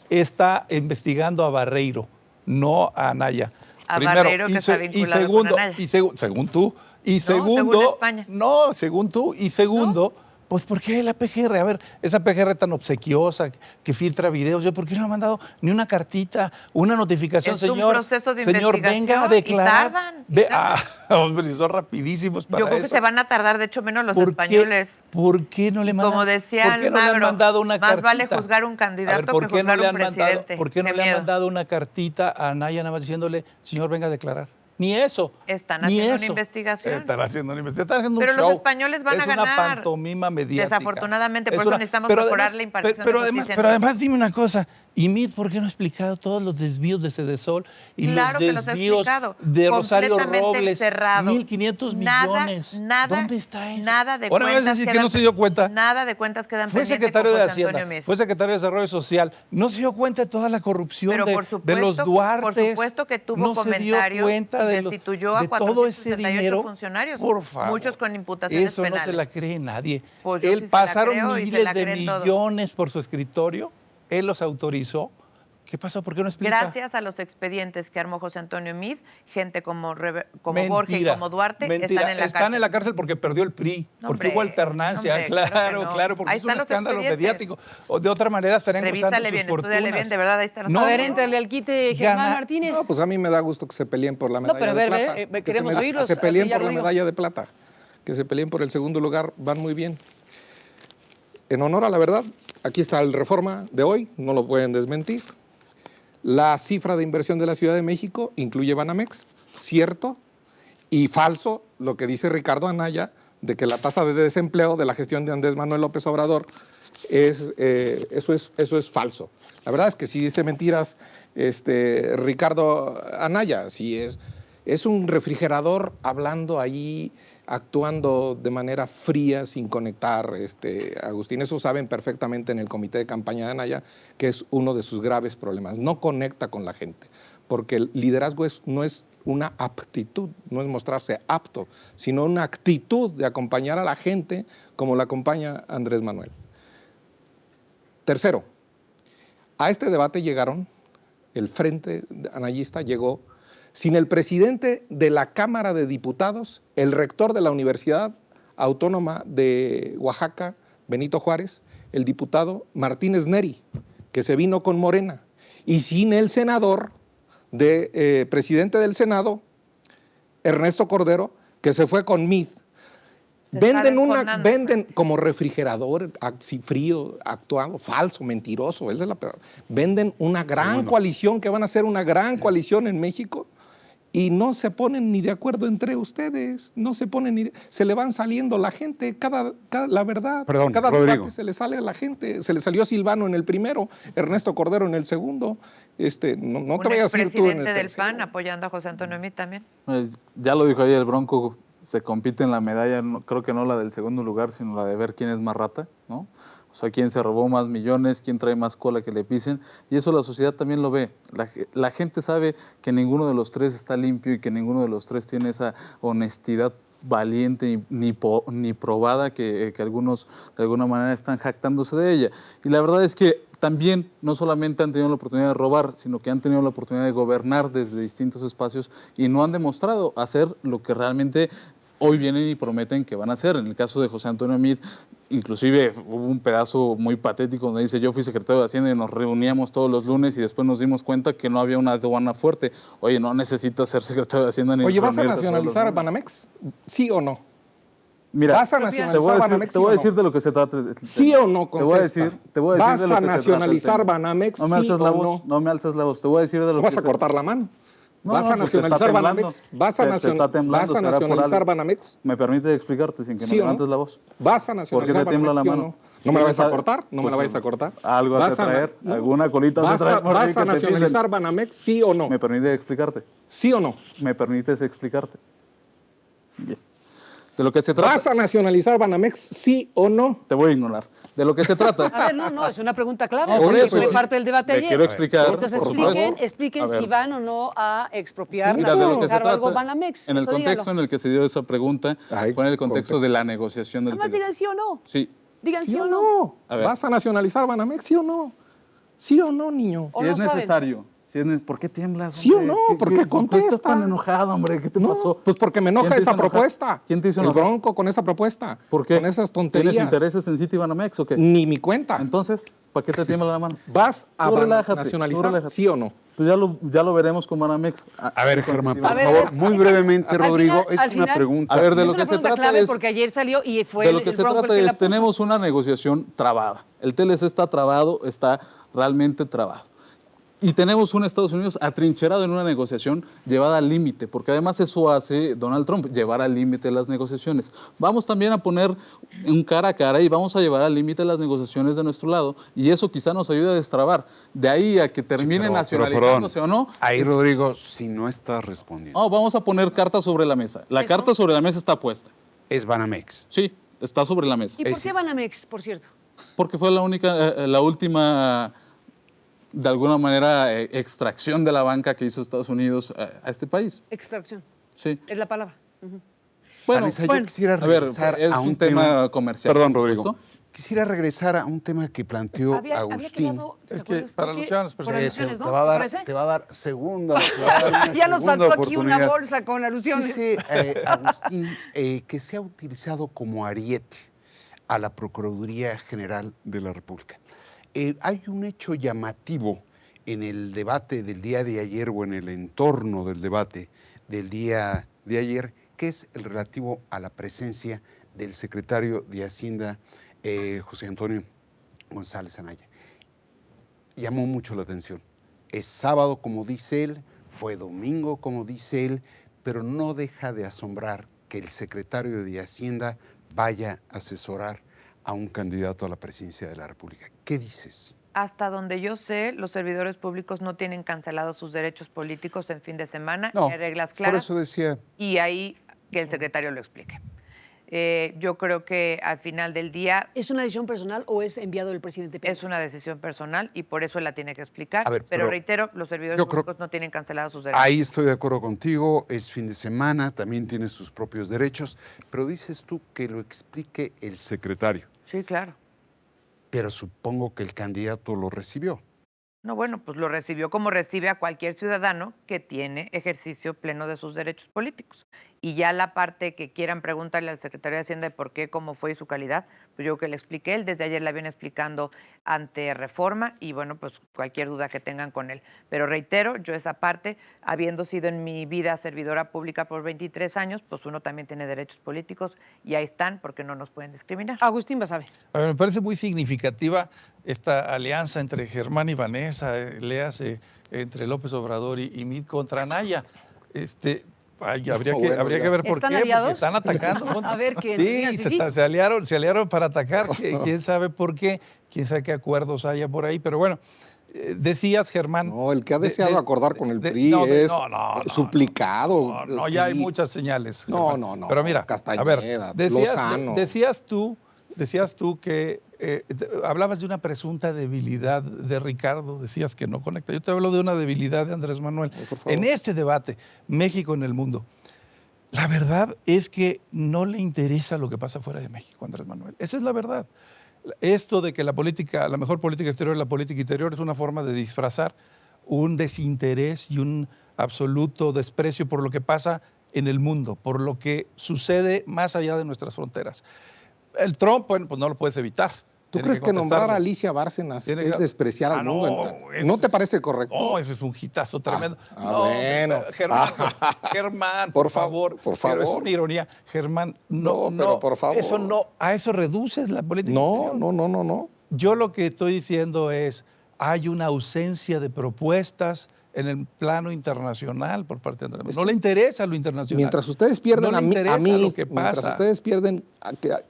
está investigando a Barreiro, no a Anaya. Barreiro, que está vinculado con Anaya. Según tú. Y segundo, según España. No, según tú. Y segundo, ¿no? Pues ¿por qué la PGR? A ver, esa PGR tan obsequiosa que filtra videos, ¿por qué no le han mandado ni una cartita, una notificación, señor? Es un proceso de investigación venga a declarar. Y tardan. Hombre, son rapidísimos para eso. Yo creo que se van a tardar, de hecho, menos los españoles. ¿Por qué no le mandan? Como decía Almagro, le han mandado una más cartita? Vale juzgar un candidato que juzgar un presidente. ¿Por qué no le han mandado una cartita a Anaya nada más diciéndole, señor, venga a declarar? Ni eso. Están ni haciendo eso. una investigación. Están haciendo una investigación. Están haciendo Pero un show. los españoles van a ganar. Es una pantomima mediática. Desafortunadamente, por eso necesitamos mejorar la impartición de justicia. Pero además, dime una cosa. ¿Y Mid por qué no ha explicado todos los desvíos de Sedesol y claro los desvíos de Rosario Robles? Cerrado. 1.500 millones. ¿Dónde está eso? Nada de ahora cuentas me vas a decir que no se dio cuenta. Nada de cuentas quedan Fue pendientes secretario con de José Hacienda, Antonio Meade. fue secretario de Desarrollo Social. No se dio cuenta de toda la corrupción de los Duartes. Por supuesto que tuvo comentarios y destituyó a 468 funcionarios. Por favor. Muchos con imputaciones eso penales. No se la cree nadie. Pues él pasaron miles de millones por su escritorio. Él los autorizó. ¿Qué pasó? ¿Por qué no explica? Gracias a los expedientes que armó José Antonio Meade, gente como Borges y como Duarte están en la cárcel. Están en la cárcel porque perdió el PRI, porque hubo alternancia, claro, porque ahí es un escándalo mediático. O de otra manera estarían gozando sus fortunas. Estudiale bien, de verdad, ahí están los A ver, éntrale al quite, Germán Martínez. No, pues a mí me da gusto que se peleen por la medalla de plata. Queremos oírlos. Se peleen por la medalla de plata. Que se peleen por el segundo lugar, van muy bien. En honor a la verdad, aquí está el Reforma de hoy, no lo pueden desmentir. La cifra de inversión de la Ciudad de México incluye Banamex, cierto y falso lo que dice Ricardo Anaya de que la tasa de desempleo de la gestión de Andrés Manuel López Obrador eso es falso. La verdad es que si dice mentiras Ricardo Anaya, sí es un refrigerador hablando ahí, actuando de manera fría, sin conectar, Agustín. Eso saben perfectamente en el comité de campaña de Anaya, que es uno de sus graves problemas. No conecta con la gente, porque el liderazgo no es una aptitud, no es mostrarse apto, sino una actitud de acompañar a la gente como la acompaña Andrés Manuel. Tercero, a este debate llegaron, el Frente Anayista llegó sin el presidente de la Cámara de Diputados, el rector de la Universidad Autónoma de Oaxaca, Benito Juárez, el diputado Martínez Neri, que se vino con Morena, y sin el senador, presidente del Senado, Ernesto Cordero, que se fue con Meade. Venden como refrigerador, así frío, actuado, falso, mentiroso. Venden una gran coalición, que van a ser una gran coalición en México, y no se ponen ni de acuerdo entre ustedes, se le van saliendo la gente, la verdad, cada debate se le sale a la gente. Se le salió a Silvano en el primero, Ernesto Cordero en el segundo. No te vayas a ir tú en el del tercero. PAN apoyando a José Antonio Meade también. Ya lo dijo ayer el Bronco, se compite en la medalla, creo que no la del segundo lugar, sino la de ver quién es más rata, ¿no? O sea, quién se robó más millones, quién trae más cola que le pisen, y eso la sociedad también lo ve. La gente sabe que ninguno de los tres está limpio y que ninguno de los tres tiene esa honestidad valiente ni probada que algunos de alguna manera están jactándose de ella. Y la verdad es que también no solamente han tenido la oportunidad de robar, sino que han tenido la oportunidad de gobernar desde distintos espacios y no han demostrado hacer lo que realmente hoy vienen y prometen que van a hacer. En el caso de José Antonio Meade, inclusive hubo un pedazo muy patético donde dice: yo fui secretario de Hacienda y nos reuníamos todos los lunes y después nos dimos cuenta que no había una aduana fuerte. Oye, no necesitas ser secretario de Hacienda ni... Oye, ¿vas a nacionalizar Banamex? ¿Sí o no? Mira, ¿vas a nacionalizar Banamex? Te voy a decir de lo que se trata. ¿Sí o no? Te voy a decir ¿vas a nacionalizar Banamex? No me alzas la voz, no me alzas la voz. Te voy a decir de lo que... ¿Vas a cortar la mano? No, ¿vas a nacionalizar Banamex? ¿Vas a nacionalizar Banamex? ¿Me permite explicarte sin que me levantes la voz? ¿Vas a nacionalizar Banamex? ¿Por qué te tiembla la mano? ¿No me la vas a cortar? ¿No me la vas a cortar? ¿Algo vas a traer? ¿Alguna colita vas a traer? ¿Vas a nacionalizar Banamex? ¿Sí o no? ¿Me permite explicarte? ¿Sí o no? ¿Me permites explicarte? Bien. De lo que se trata... ¿Vas a nacionalizar Banamex? ¿Sí o no? Te voy a ignorar. De lo que se trata... A ver, no, es una pregunta clave. No, porque fue parte del debate ayer. Quiero explicar. Entonces expliquen si van o no a expropiar, mira, nacionalizar o algo Banamex. En el contexto en el que se dio esa pregunta, fue en el contexto de la negociación del... Además, digan sí o no. Sí. Digan sí o no. ¿Vas a nacionalizar Banamex? ¿Sí o no? ¿Sí o no, niño? Si es necesario. ¿Por qué tiemblas? ¿Sí o no? ¿Por qué contesta? ¿Por qué estás tan enojado, hombre? ¿Qué te pasó? Pues porque me enoja esa propuesta. ¿Quién te hizo enojar? El Bronco con esa propuesta. ¿Por qué? Con esas tonterías. ¿Tienes intereses en City Banamex o qué? Ni mi cuenta. Entonces, ¿para qué te tiembla la mano? ¿Vas a nacionalizar? ¿Sí o no? Pues ya lo veremos con Banamex. A ver, Germán, por favor, muy brevemente, Rodrigo, es una pregunta. A ver, de lo que se trata es... porque ayer salió y fue de lo que se trata es, tenemos una negociación trabada. El TLC está trabado, está realmente trabado. Y tenemos un Estados Unidos atrincherado en una negociación llevada al límite, porque además eso hace Donald Trump, llevar al límite las negociaciones. Vamos también a poner un cara a cara y vamos a llevar al límite las negociaciones de nuestro lado, y eso quizá nos ayude a destrabar. De ahí a que termine nacionalizándose o no. Ahí, Rodrigo, si no estás respondiendo. Oh, vamos a poner cartas sobre la mesa. La carta sobre la mesa está puesta. Es Banamex. Sí, está sobre la mesa. ¿Y por qué Banamex, por cierto? Porque fue la última, de alguna manera, extracción de la banca que hizo Estados Unidos a este país. Extracción. Sí. Es la palabra. Bueno, Vanessa, yo quisiera regresar es a un tema comercial. Perdón, Rodrigo. Quisiera regresar a un tema que planteó Agustín. Es que para alusiones, por alusiones, ¿no? Te va a dar segunda. Ya nos faltó aquí una bolsa con alusiones. Dice Agustín que se ha utilizado como ariete a la Procuraduría General de la República. Hay un hecho llamativo en el debate del día de ayer o en el entorno del debate del día de ayer, que es el relativo a la presencia del secretario de Hacienda, José Antonio González Anaya. Llamó mucho la atención. Es sábado, como dice él, fue domingo, como dice él, pero no deja de asombrar que el secretario de Hacienda vaya a asesorar a un candidato a la presidencia de la República. ¿Qué dices? Hasta donde yo sé, los servidores públicos no tienen cancelados sus derechos políticos en fin de semana. No, hay reglas claras. por eso decía. Y ahí que el secretario lo explique. Yo creo que al final del día... ¿Es una decisión personal o es enviado del presidente Peña? Es una decisión personal y por eso él la tiene que explicar. A ver, pero reitero, los servidores públicos no tienen cancelados sus derechos. Ahí estoy de acuerdo contigo, es fin de semana, también tiene sus propios derechos, pero dices tú que lo explique el secretario. Sí, claro. Pero supongo que el candidato lo recibió. No, bueno, pues lo recibió como recibe a cualquier ciudadano que tiene ejercicio pleno de sus derechos políticos. Y ya la parte que quieran preguntarle al secretario de Hacienda de por qué, cómo fue y su calidad, pues yo que le expliqué, él desde ayer la viene explicando ante Reforma y bueno, pues cualquier duda que tengan con él. Pero reitero, yo esa parte, habiendo sido en mi vida servidora pública por 23 años, pues uno también tiene derechos políticos y ahí están porque no nos pueden discriminar. Agustín Basabe. Me parece muy significativa esta alianza entre Germán y Vanessa, léase entre López Obrador y Mid contra Anaya. Habría que ver por qué, aliados? porque están atacando. A ver, que sí, se aliaron para atacar, quién sabe por qué, quién sabe qué acuerdos haya por ahí, pero bueno, decías, Germán... No, el que ha deseado acordar con el PRI es suplicado. No, ya hay muchas señales. No. Pero mira, Castañeda, a ver, Lozano. decías tú que hablabas de una presunta debilidad de Ricardo, decías que no conecta. Yo te hablo de una debilidad de Andrés Manuel. En este debate, México en el mundo, la verdad es que no le interesa lo que pasa fuera de México, Andrés Manuel. Esa es la verdad. Esto de que la mejor política exterior es la política interior es una forma de disfrazar un desinterés y un absoluto desprecio por lo que pasa en el mundo, por lo que sucede más allá de nuestras fronteras. El Trump, bueno, pues no lo puedes evitar. ¿Tú crees que nombrar a Alicia Bárcenas es despreciar al mundo? ¿No te parece correcto? No, ese es un hitazo tremendo. Bueno. Germán, por favor. Pero es una ironía. Germán, pero por favor. Eso no, a eso reduces la política. No. Yo lo que estoy diciendo es, hay una ausencia de propuestas en el plano internacional por parte de Andrés Manuel. No le interesa lo internacional. Mientras ustedes pierden a mí, mientras ustedes pierden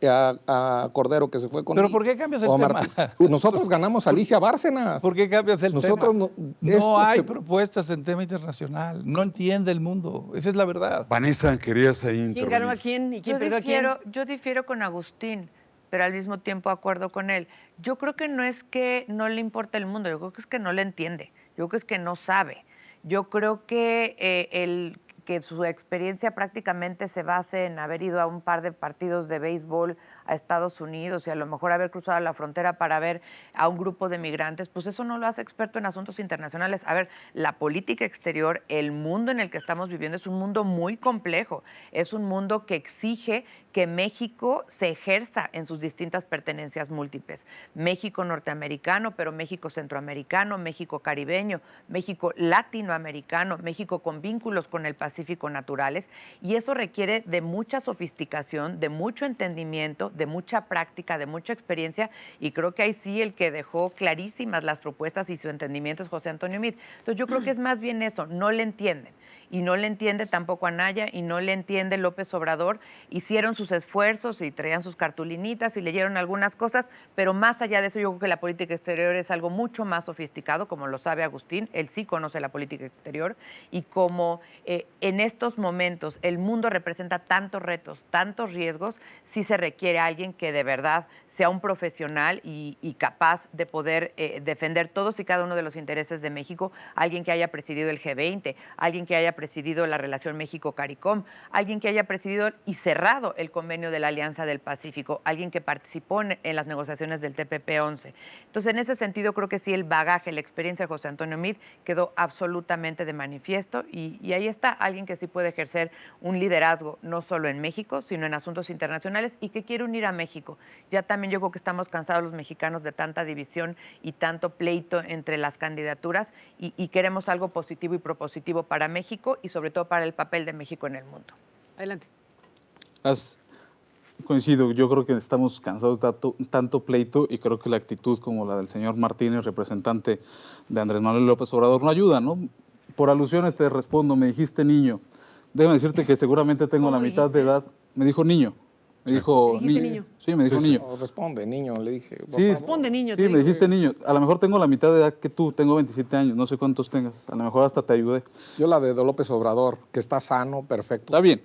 a Cordero, que se fue con... ¿Pero por qué cambias el tema? Nosotros ganamos a Alicia Bárcenas. ¿Por qué cambias el tema? No hay propuestas en tema internacional. No entiende el mundo. Esa es la verdad. Vanessa, querías ahí intervenir. ¿Quién ganó a quién y quién perdió a quién? Yo difiero con Agustín, pero al mismo tiempo acuerdo con él. Yo creo que no es que no le importe el mundo, yo creo que es que no le entiende. Yo creo que es que no sabe. Yo creo que que su experiencia prácticamente se base en haber ido a un par de partidos de béisbol a Estados Unidos y a lo mejor haber cruzado la frontera para ver a un grupo de migrantes, pues eso no lo hace experto en asuntos internacionales. A ver, la política exterior, el mundo en el que estamos viviendo es un mundo muy complejo, es un mundo que exige que México se ejerza en sus distintas pertenencias múltiples. México norteamericano, pero México centroamericano, México caribeño, México latinoamericano, México con vínculos con el Pacífico Pacífico naturales, y eso requiere de mucha sofisticación, de mucho entendimiento, de mucha práctica, de mucha experiencia, y creo que ahí sí el que dejó clarísimas las propuestas y su entendimiento es José Antonio Meade. Entonces yo creo que es más bien eso, no le entienden. Y no le entiende tampoco Anaya y no le entiende López Obrador. Hicieron sus esfuerzos y traían sus cartulinitas y leyeron algunas cosas, pero más allá de eso yo creo que la política exterior es algo mucho más sofisticado, como lo sabe Agustín, él sí conoce la política exterior, y como en estos momentos el mundo representa tantos retos, tantos riesgos, sí se requiere alguien que de verdad sea un profesional y capaz de poder defender todos y cada uno de los intereses de México, alguien que haya presidido el G20, alguien que haya presidido la relación México-CARICOM, alguien que haya presidido y cerrado el convenio de la Alianza del Pacífico, alguien que participó en las negociaciones del TPP-11. Entonces, en ese sentido, creo que sí el bagaje, la experiencia de José Antonio Meade quedó absolutamente de manifiesto y ahí está, alguien que sí puede ejercer un liderazgo no solo en México, sino en asuntos internacionales y que quiere unir a México. Ya también yo creo que estamos cansados los mexicanos de tanta división y tanto pleito entre las candidaturas y queremos algo positivo y propositivo para México y sobre todo para el papel de México en el mundo. Adelante. Coincido, yo creo que estamos cansados de tanto pleito y creo que la actitud como la del señor Martínez, representante de Andrés Manuel López Obrador, no ayuda, ¿no? Por alusiones te respondo, me dijiste niño. Déjame decirte que seguramente tengo la mitad de edad. Me dijo niño. Me dijo niño. Sí, me dijo niño. No, responde, niño, le dije. Sí, responde, niño. Sí, me dijiste niño. A lo mejor tengo la mitad de edad que tú, tengo 27 años, no sé cuántos tengas. A lo mejor hasta te ayudé. Yo la de López Obrador, que está sano, perfecto. Está bien.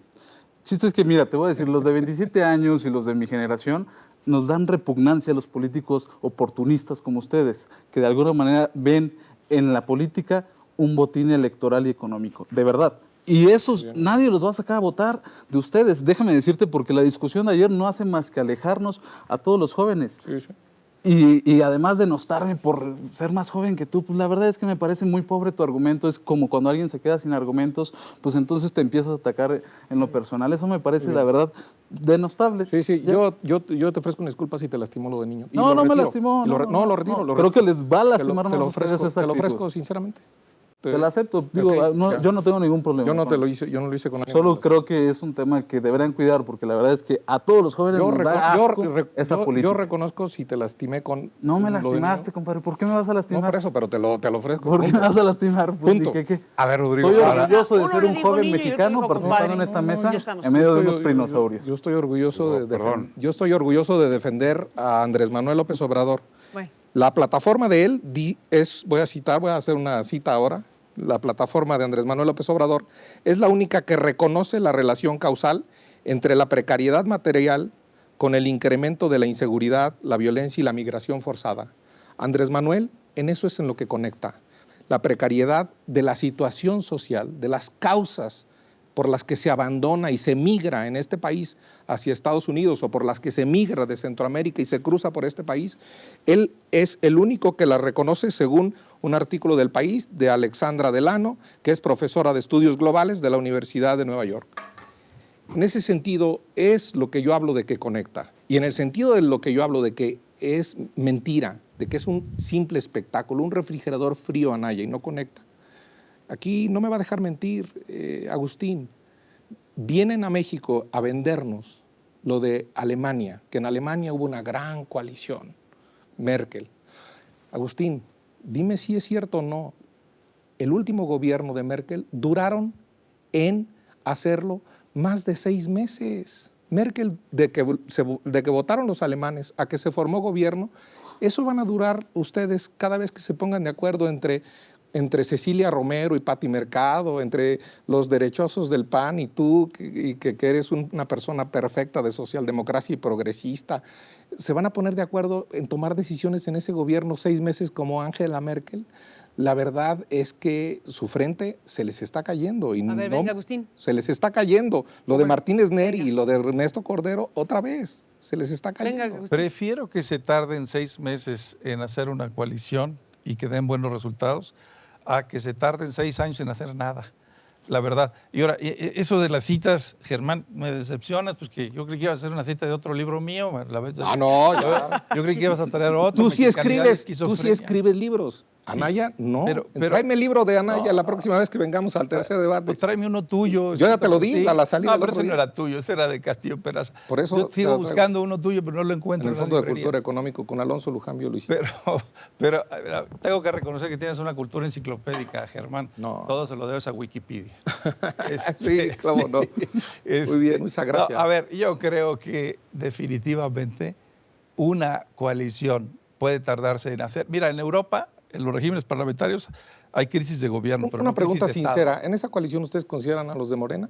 Chiste es que, mira, te voy a decir, los de 27 años y los de mi generación nos dan repugnancia a los políticos oportunistas como ustedes, que de alguna manera ven en la política un botín electoral y económico. De verdad. Y esos nadie los va a sacar a votar de ustedes. Déjame decirte, porque la discusión de ayer no hace más que alejarnos a todos los jóvenes. Sí, sí. Y además denostarme por ser más joven que tú, pues la verdad es que me parece muy pobre tu argumento. Es como cuando alguien se queda sin argumentos, pues entonces te empiezas a atacar en lo personal. Eso me parece, la verdad, denostable. Sí, sí, yo te ofrezco una disculpa si te lastimó lo de niño. Y no, lo no me retiro. lastimó. No, lo retiro. Creo que les va a lastimar más te lo a ustedes esa ofrezco, te lo actitud. ofrezco sinceramente. Te la acepto. Digo, Okay, yo no tengo ningún problema. Yo no lo hice con nadie. Solo creo que es un tema que deberán cuidar, porque la verdad es que a todos los jóvenes nos da asco esa política. Yo reconozco si te lastimé con... No me lastimaste, compadre. ¿Por qué me vas a lastimar? No por eso, pero te lo ofrezco. ¿Por qué me vas a lastimar? Punto. ¿Qué? A ver, Rodrigo. Estoy orgulloso de ser un dijo joven niño, mexicano participando en esta mesa en medio de unos dinosaurios. Yo estoy orgulloso de defender a Andrés Manuel López Obrador. Bueno. La plataforma de él voy a hacer una cita ahora. La plataforma de Andrés Manuel López Obrador es la única que reconoce la relación causal entre la precariedad material con el incremento de la inseguridad, la violencia y la migración forzada. Andrés Manuel, en eso es en lo que conecta. La precariedad de la situación social, de las causas por las que se abandona y se migra en este país hacia Estados Unidos o por las que se migra de Centroamérica y se cruza por este país, él es el único que la reconoce según un artículo del País de Alexandra Delano, que es profesora de estudios globales de la Universidad de Nueva York. En ese sentido es lo que yo hablo de que conecta. Y en el sentido de lo que yo hablo de que es mentira, de que es un simple espectáculo, un refrigerador frío, Anaya, y no conecta. Aquí no me va a dejar mentir, Agustín. Vienen a México a vendernos lo de Alemania, que en Alemania hubo una gran coalición, Merkel. Agustín, dime si es cierto o no. El último gobierno de Merkel duraron en hacerlo más de 6 meses. Merkel, de que votaron los alemanes a que se formó gobierno, eso van a durar ustedes cada vez que se pongan de acuerdo entre Cecilia Romero y Pati Mercado, entre los derechosos del PAN y tú, que eres una persona perfecta de socialdemocracia y progresista, se van a poner de acuerdo en tomar decisiones en ese gobierno 6 meses como Angela Merkel. La verdad es que su frente se les está cayendo. Y venga, Agustín. Se les está cayendo. Lo de Martínez Neri y lo de Ernesto Cordero, otra vez, se les está cayendo. Venga, prefiero que se tarden 6 meses en hacer una coalición y que den buenos resultados, a que se tarden 6 años en hacer nada, la verdad. Y ahora, eso de las citas, Germán, me decepcionas, pues que yo creí que ibas a hacer una cita de otro libro mío. Ya. Yo creí que ibas a traer otro. Tú sí escribes libros. Anaya, no. Pero tráeme el libro de Anaya la próxima vez que vengamos al tercer debate. Pues tráeme uno tuyo. Yo ya te lo di a la salida. No, pero ese no era tuyo, ese era de Castillo Peraza. Por eso yo sigo buscando uno tuyo, pero no lo encuentro. En el Fondo de Cultura Económico, con Alonso Lujambio Luis. Pero tengo que reconocer que tienes una cultura enciclopédica, Germán. No. Todo se lo debes a Wikipedia. Sí, cómo no. Muy bien, muchas gracias. No, a ver, yo creo que definitivamente una coalición puede tardarse en hacer. Mira, en Europa, en los regímenes parlamentarios, hay crisis de gobierno. Pero una no pregunta crisis de sincera, Estado. ¿en esa coalición ustedes consideran a los de Morena?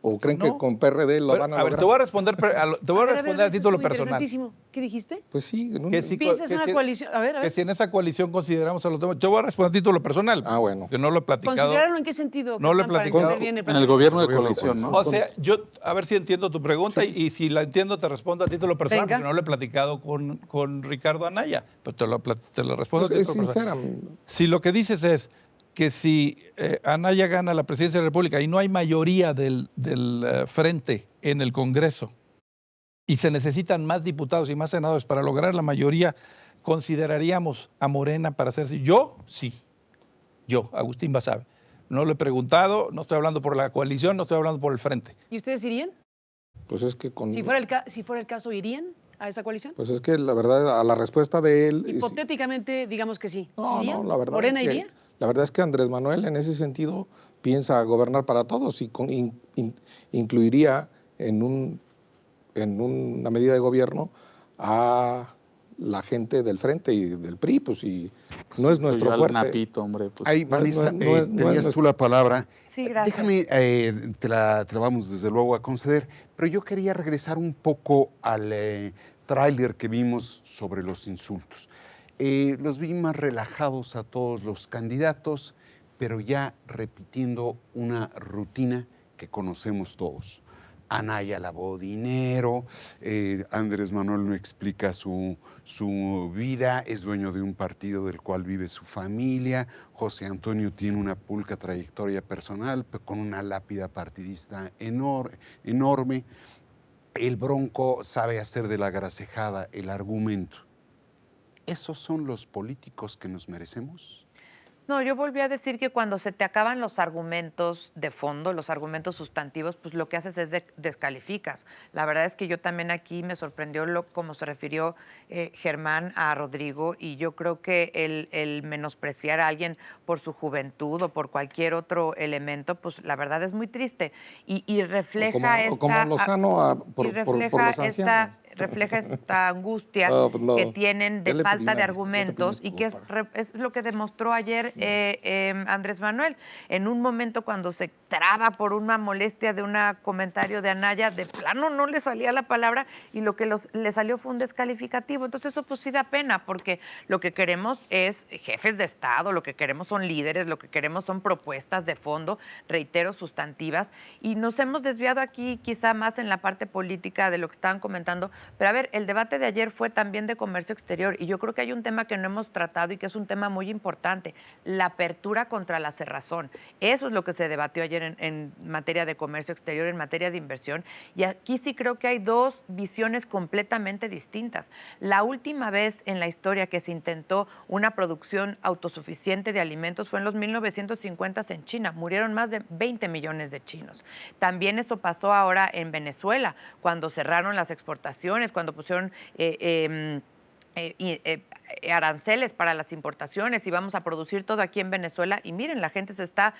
¿O creen que con PRD lo van a lograr? A ver, te voy a responder a título personal. ¿Qué dijiste? Pues sí. ¿Piensas en una coalición? A ver. Que si en esa coalición consideramos a los demás. Yo voy a responder a título personal. Ah, bueno. Que no lo he platicado. ¿Considerarlo en qué sentido? No lo he platicado. En el gobierno de coalición, ¿no? O sea, yo a ver si entiendo tu pregunta y si la entiendo te respondo a título personal, porque no lo he platicado con Ricardo Anaya, pero te lo respondo a título personal. Si lo que dices es que si Anaya gana la presidencia de la República y no hay mayoría del frente en el Congreso y se necesitan más diputados y más senadores para lograr la mayoría, ¿consideraríamos a Morena para hacerse? Yo, sí. Yo, Agustín Basabe. No lo he preguntado, no estoy hablando por la coalición, no estoy hablando por el frente. ¿Y ustedes irían? Pues es que Si fuera el caso, ¿irían a esa coalición? Pues es que la verdad, a la respuesta de él... Hipotéticamente, digamos que sí. No, la verdad. ¿Morena iría? La verdad es que Andrés Manuel en ese sentido piensa gobernar para todos y incluiría en una medida de gobierno a la gente del frente y del PRI, pues y no es nuestro fuerte. Napito, hombre, pues. Ahí, Vanessa, tenías tú la palabra. Sí, gracias. Déjame, te la vamos desde luego a conceder, pero yo quería regresar un poco al tráiler que vimos sobre los insultos. Los vi más relajados a todos los candidatos, pero ya repitiendo una rutina que conocemos todos. Anaya lavó dinero, Andrés Manuel no explica su vida, es dueño de un partido del cual vive su familia, José Antonio tiene una pulca trayectoria personal con una lápida partidista enorme, el Bronco sabe hacer de la gracejada el argumento. ¿Esos son los políticos que nos merecemos? No, yo volví a decir que cuando se te acaban los argumentos de fondo, los argumentos sustantivos, pues lo que haces es descalificas. La verdad es que yo también aquí me sorprendió cómo se refirió Germán a Rodrigo, y yo creo que el menospreciar a alguien por su juventud o por cualquier otro elemento, pues la verdad es muy triste y refleja como Lozano por los ancianos. Refleja esta angustia que tienen de falta de argumentos y que es lo que demostró ayer Andrés Manuel. En un momento cuando se traba por una molestia de un comentario de Anaya, de plano no le salía la palabra y lo que le salió fue un descalificativo. Entonces eso pues sí da pena, porque lo que queremos es jefes de Estado, lo que queremos son líderes, lo que queremos son propuestas de fondo, reitero, sustantivas, y nos hemos desviado aquí quizá más en la parte política de lo que estaban comentando. Pero a ver, el debate de ayer fue también de comercio exterior y yo creo que hay un tema que no hemos tratado y que es un tema muy importante, la apertura contra la cerrazón. Eso es lo que se debatió ayer en materia de comercio exterior, en materia de inversión, y aquí sí creo que hay dos visiones completamente distintas. La última vez en la historia que se intentó una producción autosuficiente de alimentos fue en los 1950s en China, murieron más de 20 millones de chinos. También eso pasó ahora en Venezuela, cuando cerraron las exportaciones, cuando pusieron aranceles para las importaciones y vamos a producir todo aquí en Venezuela, y miren, la gente se está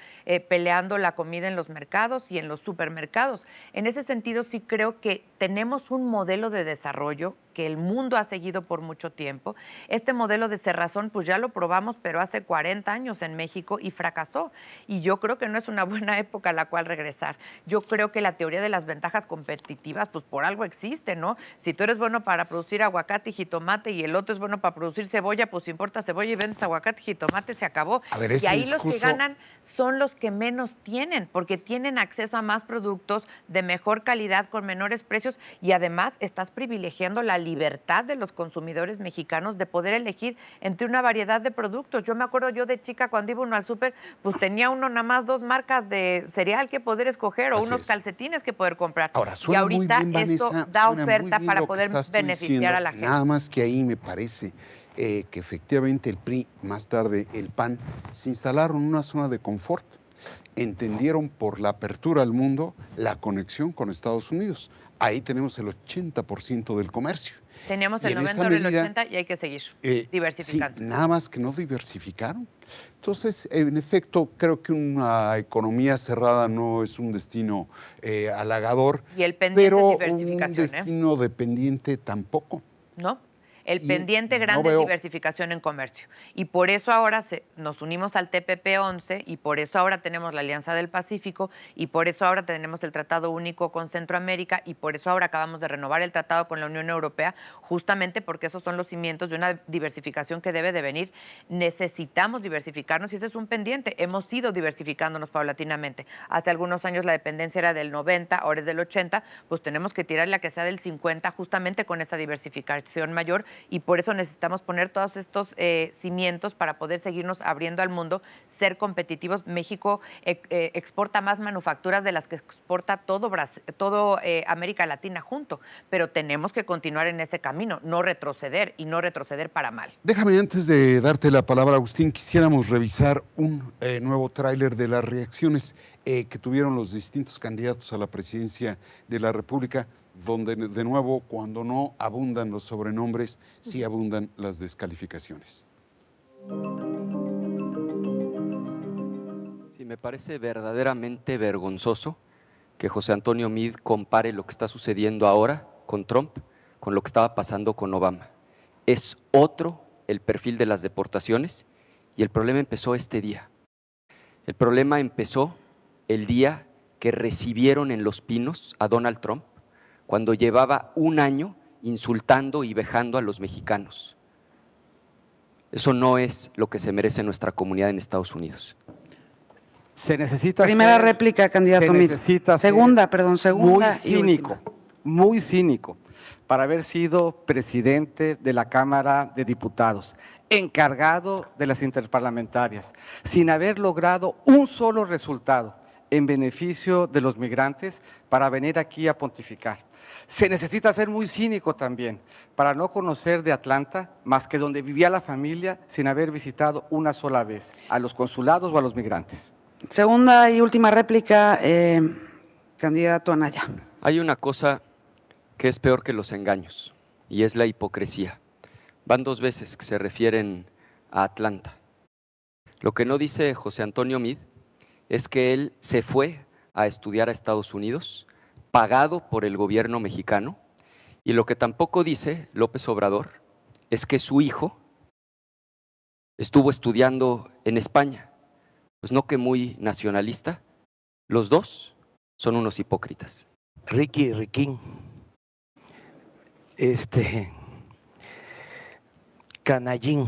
peleando la comida en los mercados y en los supermercados. En ese sentido sí creo que tenemos un modelo de desarrollo que el mundo ha seguido por mucho tiempo. Este modelo de cerrazón pues ya lo probamos, pero hace 40 años en México y fracasó, y yo creo que no es una buena época a la cual regresar. Yo creo que la teoría de las ventajas competitivas pues por algo existe, ¿no? Si tú eres bueno para producir aguacate y jitomate y el otro es bueno para producir cebolla, pues importa cebolla y vendes aguacate y jitomate, se acabó. Y ahí los que ganan son los que menos tienen, porque tienen acceso a más productos de mejor calidad, con menores precios, y además estás privilegiando la libertad de los consumidores mexicanos de poder elegir entre una variedad de productos. Yo me acuerdo, yo de chica, cuando iba uno al súper, pues tenía uno nada más 2 marcas de cereal que poder escoger o unos calcetines que poder comprar. Ahora, y ahorita muy bien, esto Vanessa, da oferta para poder beneficiar a la gente. Nada más que ahí me parece que efectivamente el PRI, más tarde el PAN, se instalaron en una zona de confort. Entendieron por la apertura al mundo la conexión con Estados Unidos. Ahí tenemos el 80% del comercio. Teníamos Y el en 90, esa ahora el medida, 80 y hay que seguir diversificando. Sí, nada más que no diversificaron. Entonces, en efecto, creo que una economía cerrada no es un destino halagador, Y el pendiente pero es diversificación, un destino dependiente tampoco. ¿No? El Y pendiente no grande es veo- diversificación en comercio. Y por eso ahora nos unimos al TPP-11 y por eso ahora tenemos la Alianza del Pacífico y por eso ahora tenemos el Tratado Único con Centroamérica y por eso ahora acabamos de renovar el tratado con la Unión Europea, justamente porque esos son los cimientos de una diversificación que debe de venir. Necesitamos diversificarnos y ese es un pendiente. Hemos ido diversificándonos paulatinamente. Hace algunos años la dependencia era del 90, ahora es del 80, pues tenemos que tirarle a que sea del 50 justamente con esa diversificación mayor. Y por eso necesitamos poner todos estos cimientos para poder seguirnos abriendo al mundo, ser competitivos. México exporta más manufacturas de las que exporta todo América Latina junto, pero tenemos que continuar en ese camino, no retroceder y no retroceder para mal. Déjame, antes de darte la palabra, Agustín, quisiéramos revisar un nuevo tráiler de las reacciones que tuvieron los distintos candidatos a la presidencia de la República, donde de nuevo, cuando no abundan los sobrenombres, sí abundan las descalificaciones. Sí, me parece verdaderamente vergonzoso que José Antonio Meade compare lo que está sucediendo ahora con Trump con lo que estaba pasando con Obama. Es otro el perfil de las deportaciones y el problema empezó este día. El problema empezó el día que recibieron en Los Pinos a Donald Trump, cuando llevaba un año insultando y vejando a los mexicanos. Eso no es lo que se merece nuestra comunidad en Estados Unidos. Se necesita Primera réplica, candidato Meade. Segunda. Muy cínico, muy cínico, para haber sido presidente de la Cámara de Diputados, encargado de las interparlamentarias, sin haber logrado un solo resultado en beneficio de los migrantes para venir aquí a pontificar. Se necesita ser muy cínico también para no conocer de Atlanta más que donde vivía la familia sin haber visitado una sola vez a los consulados o a los migrantes. Segunda y última réplica, candidato Anaya. Hay una cosa que es peor que los engaños y es la hipocresía. Van 2 veces que se refieren a Atlanta. Lo que no dice José Antonio Meade es que él se fue a estudiar a Estados Unidos, pagado por el gobierno mexicano, y lo que tampoco dice López Obrador es que su hijo estuvo estudiando en España. Pues no que muy nacionalista, los dos son unos hipócritas. Riquín, canallín,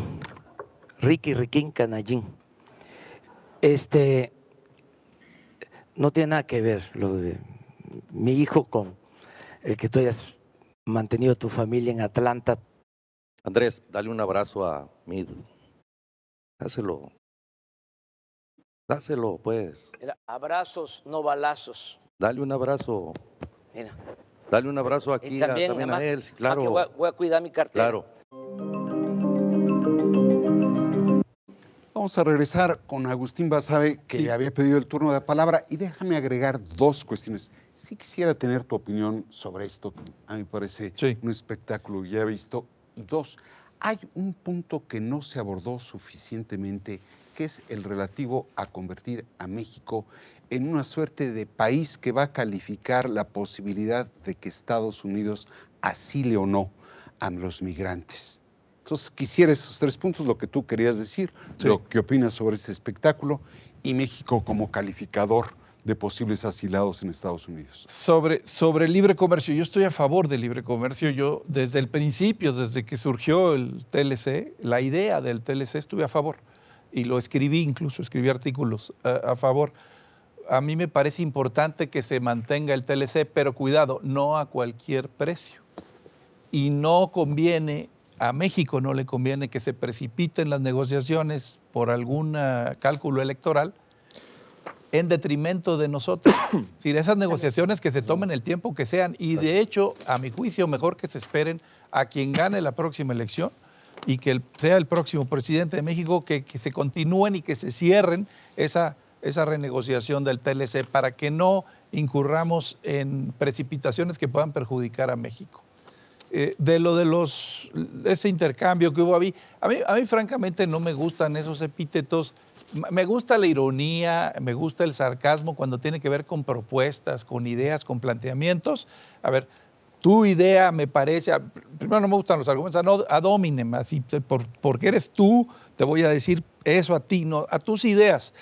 Riquín, canallín. No tiene nada que ver lo de mi hijo con el que tú hayas mantenido tu familia en Atlanta. Andrés, dale un abrazo a Meade. Dáselo, pues. Era abrazos, no balazos. Dale un abrazo. Mira. Dale un abrazo aquí Y también a él, sí, claro. Voy a cuidar mi cartera. Claro. Vamos a regresar con Agustín Basabe, que había pedido el turno de palabra, y déjame agregar 2 cuestiones. Sí quisiera tener tu opinión sobre esto, a mí me parece un espectáculo ya visto. Y 2, hay un punto que no se abordó suficientemente, que es el relativo a convertir a México en una suerte de país que va a calificar la posibilidad de que Estados Unidos asile o no a los migrantes. Entonces, quisiera esos 3 puntos, lo que tú querías decir, lo que opinas sobre este espectáculo y México como calificador de posibles asilados en Estados Unidos. Sobre el libre comercio, yo estoy a favor del libre comercio. Yo desde el principio, desde que surgió el TLC, la idea del TLC, estuve a favor. Y lo escribí, incluso escribí artículos a favor. A mí me parece importante que se mantenga el TLC, pero cuidado, no a cualquier precio. Y no conviene, a México no le conviene que se precipiten las negociaciones por algún cálculo electoral en detrimento de nosotros. Si esas negociaciones que se tomen el tiempo que sean, y de hecho, a mi juicio, mejor que se esperen a quien gane la próxima elección, y que sea el próximo presidente de México que se continúen y que se cierren esa renegociación del TLC para que no incurramos en precipitaciones que puedan perjudicar a México. Ese intercambio que hubo a mí francamente no me gustan esos epítetos. Me gusta la ironía, me gusta el sarcasmo cuando tiene que ver con propuestas, con ideas, con planteamientos. A ver, tu idea me parece, primero no me gustan los argumentos ad hominem, así, porque eres tú, te voy a decir eso a ti, no, a tus ideas.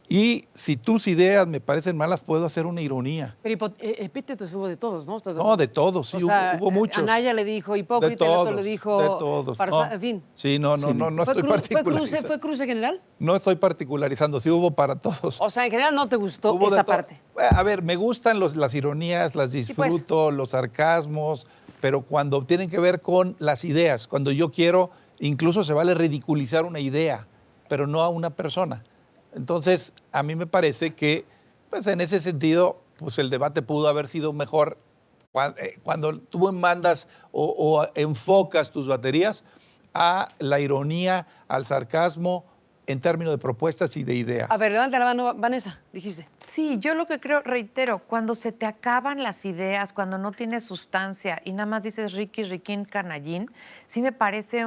Y si tus ideas me parecen malas, puedo hacer una ironía. Pero epítetos hubo de todos, ¿no? No, de todos, sí, hubo muchos. Anaya le dijo hipócrita, el otro le dijo... De todos, en fin. Sí, no estoy particularizando. ¿Fue cruce general? No estoy particularizando, sí hubo para todos. O sea, en general no te gustó esa parte. A ver, me gustan las ironías, las disfruto, sí, pues, los sarcasmos, pero cuando tienen que ver con las ideas, cuando yo quiero, incluso se vale ridiculizar una idea, pero no a una persona. Entonces, a mí me parece que, pues en ese sentido, pues el debate pudo haber sido mejor cuando tú mandas o enfocas tus baterías a la ironía, al sarcasmo, en términos de propuestas y de ideas. A ver, levanta la mano, Vanessa, dijiste. Sí, yo lo que creo, reitero, cuando se te acaban las ideas, cuando no tienes sustancia y nada más dices riquín, canallín, sí me parece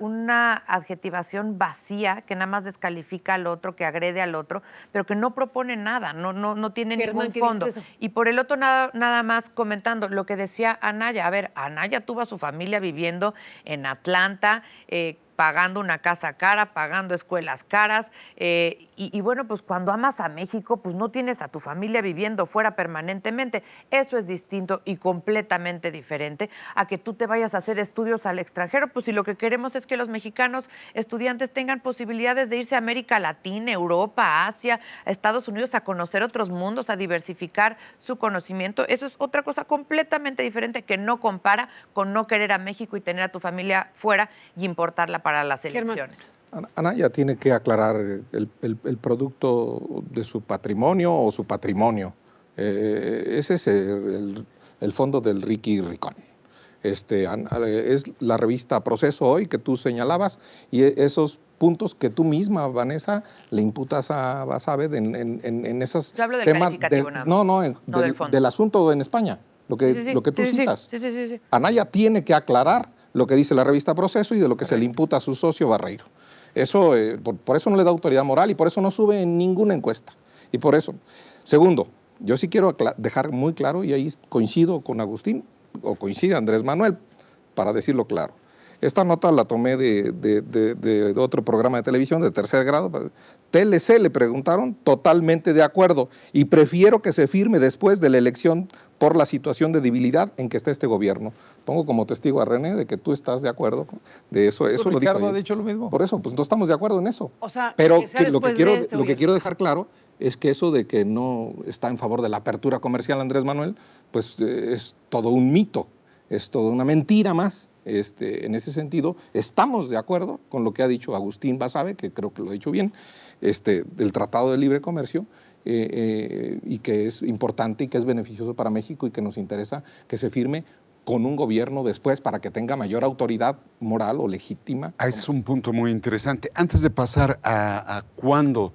una adjetivación vacía que nada más descalifica al otro, que agrede al otro, pero que no propone nada, no tiene ningún fondo. Y por el otro nada más comentando lo que decía Anaya. A ver, Anaya tuvo a su familia viviendo en Atlanta, pagando una casa cara, pagando escuelas caras, y bueno, pues cuando amas a México, pues no tienes a tu familia viviendo fuera permanentemente. Eso es distinto y completamente diferente a que tú te vayas a hacer estudios al extranjero. Pues si lo que queremos es que los mexicanos estudiantes tengan posibilidades de irse a América Latina, Europa, Asia, a Estados Unidos, a conocer otros mundos, a diversificar su conocimiento. Eso es otra cosa completamente diferente que no compara con no querer a México y tener a tu familia fuera y importarla para las elecciones. Anaya tiene que aclarar el producto de su patrimonio o su patrimonio. Ese es el fondo del Ricky Ricón. Es la revista Proceso Hoy que tú señalabas y esos puntos que tú misma, Vanessa, le imputas a Basabe en esos Yo hablo del temas calificativo nada más. del asunto en España, lo que tú citas. Sí. Anaya tiene que aclarar lo que dice la revista Proceso y de lo que se le imputa a su socio Barreiro. Eso, por eso no le da autoridad moral y por eso no sube en ninguna encuesta. Y por eso. Segundo, yo sí quiero dejar muy claro, y ahí coincido con Agustín, o coincide Andrés Manuel, para decirlo claro. Esta nota la tomé de otro programa de televisión de tercer grado. TLC le preguntaron, totalmente de acuerdo, y prefiero que se firme después de la elección por la situación de debilidad en que está este gobierno. Pongo como testigo a René de que tú estás de acuerdo de eso. Eso lo dijo. Ricardo ha dicho lo mismo. Por eso, pues no estamos de acuerdo en eso. O sea, pero lo que quiero dejar claro es que eso de que no está en favor de la apertura comercial Andrés Manuel, pues es todo un mito, es toda una mentira más. En ese sentido, estamos de acuerdo con lo que ha dicho Agustín Basabe, que creo que lo ha dicho bien, del Tratado de Libre Comercio, y que es importante y que es beneficioso para México y que nos interesa que se firme con un gobierno después para que tenga mayor autoridad moral o legítima. Ese es un punto muy interesante. Antes de pasar a cuándo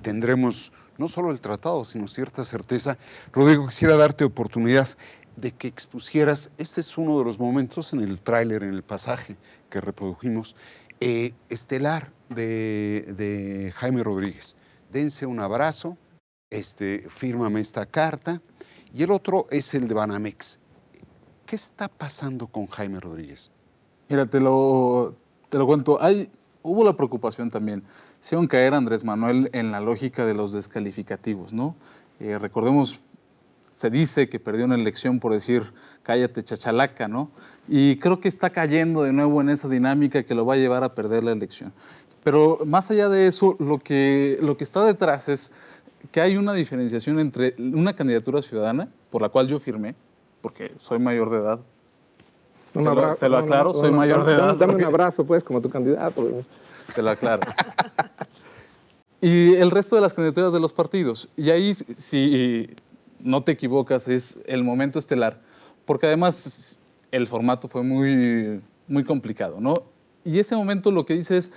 tendremos no solo el tratado, sino cierta certeza, Rodrigo, quisiera darte oportunidad de que expusieras, este es uno de los momentos en el tráiler, en el pasaje que reprodujimos, estelar de Jaime Rodríguez. Dense un abrazo, fírmame esta carta, y el otro es el de Banamex. ¿Qué está pasando con Jaime Rodríguez? Mira, te lo cuento. Hubo la preocupación también. Hicieron caer a Andrés Manuel en la lógica de los descalificativos, ¿no? Recordemos, se dice que perdió una elección por decir cállate chachalaca, ¿no? Y creo que está cayendo de nuevo en esa dinámica que lo va a llevar a perder la elección. Pero más allá de eso, lo que está detrás es que hay una diferenciación entre una candidatura ciudadana, por la cual yo firmé, porque soy mayor de edad. Te lo aclaro, soy mayor de edad. Dame un abrazo, pues, como tu candidato. Te lo aclaro. Y el resto de las candidaturas de los partidos. Y ahí, si no te equivocas, es el momento estelar, porque además el formato fue muy, muy complicado, ¿no? Y ese momento lo que dice es,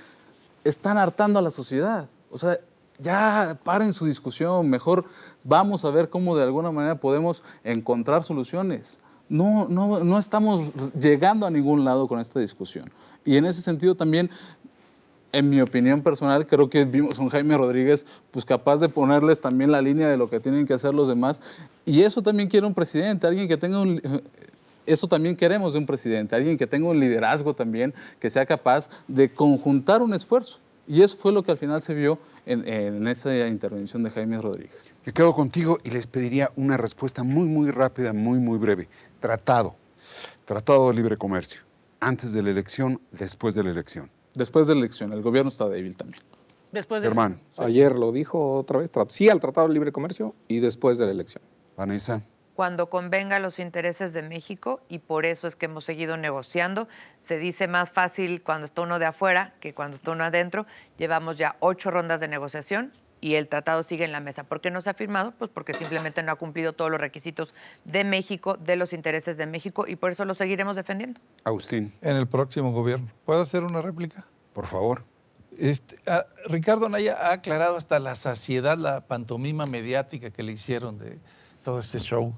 están hartando a la sociedad. O sea, ya paren su discusión, mejor vamos a ver cómo de alguna manera podemos encontrar soluciones. No estamos llegando a ningún lado con esta discusión. Y en ese sentido también, en mi opinión personal, creo que vimos a un Jaime Rodríguez pues capaz de ponerles también la línea de lo que tienen que hacer los demás. Y eso también quiere un presidente, alguien que tenga eso también queremos de un presidente, alguien que tenga un liderazgo también, que sea capaz de conjuntar un esfuerzo. Y eso fue lo que al final se vio en esa intervención de Jaime Rodríguez. Me quedo contigo y les pediría una respuesta muy rápida, muy breve. Tratado de libre comercio, antes de la elección, después de la elección. Después de la elección, el gobierno está débil también. Después de Germán. Ayer lo dijo otra vez, sí al Tratado de Libre Comercio y después de la elección. Vanessa. Cuando convenga los intereses de México, y por eso es que hemos seguido negociando. Se dice más fácil cuando está uno de afuera que cuando está uno adentro. Llevamos ya 8 rondas de negociación y el tratado sigue en la mesa. ¿Por qué no se ha firmado? Pues porque simplemente no ha cumplido todos los requisitos de México, de los intereses de México, y por eso lo seguiremos defendiendo. Agustín. En el próximo gobierno. ¿Puedo hacer una réplica? Por favor. Ricardo Anaya ha aclarado hasta la saciedad la pantomima mediática que le hicieron de todo este show,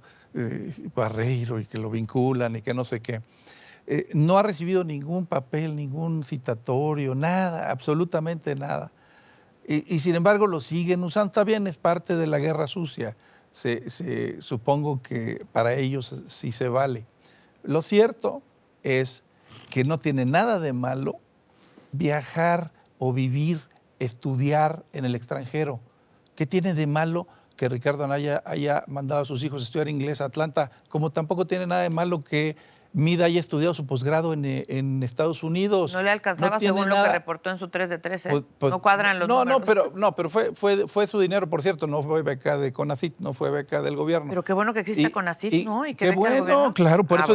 Barreiro, y que lo vinculan y que no sé qué. No ha recibido ningún papel, ningún citatorio, nada, absolutamente nada. Y sin embargo lo siguen usando. Está bien, es parte de la guerra sucia. Supongo que para ellos sí se vale. Lo cierto es que no tiene nada de malo viajar o vivir, estudiar en el extranjero. ¿Qué tiene de malo que Ricardo Anaya haya mandado a sus hijos a estudiar inglés a Atlanta? Como tampoco tiene nada de malo que Mida haya estudiado su posgrado en Estados Unidos. No le alcanzaba, según lo que reportó en su 3 de 13. Pues, no cuadran los números. Pero fue su dinero, por cierto, no fue beca de CONACYT, no fue beca del gobierno. Pero qué bueno que existe CONACYT, ¿no? Y qué bueno, claro, por eso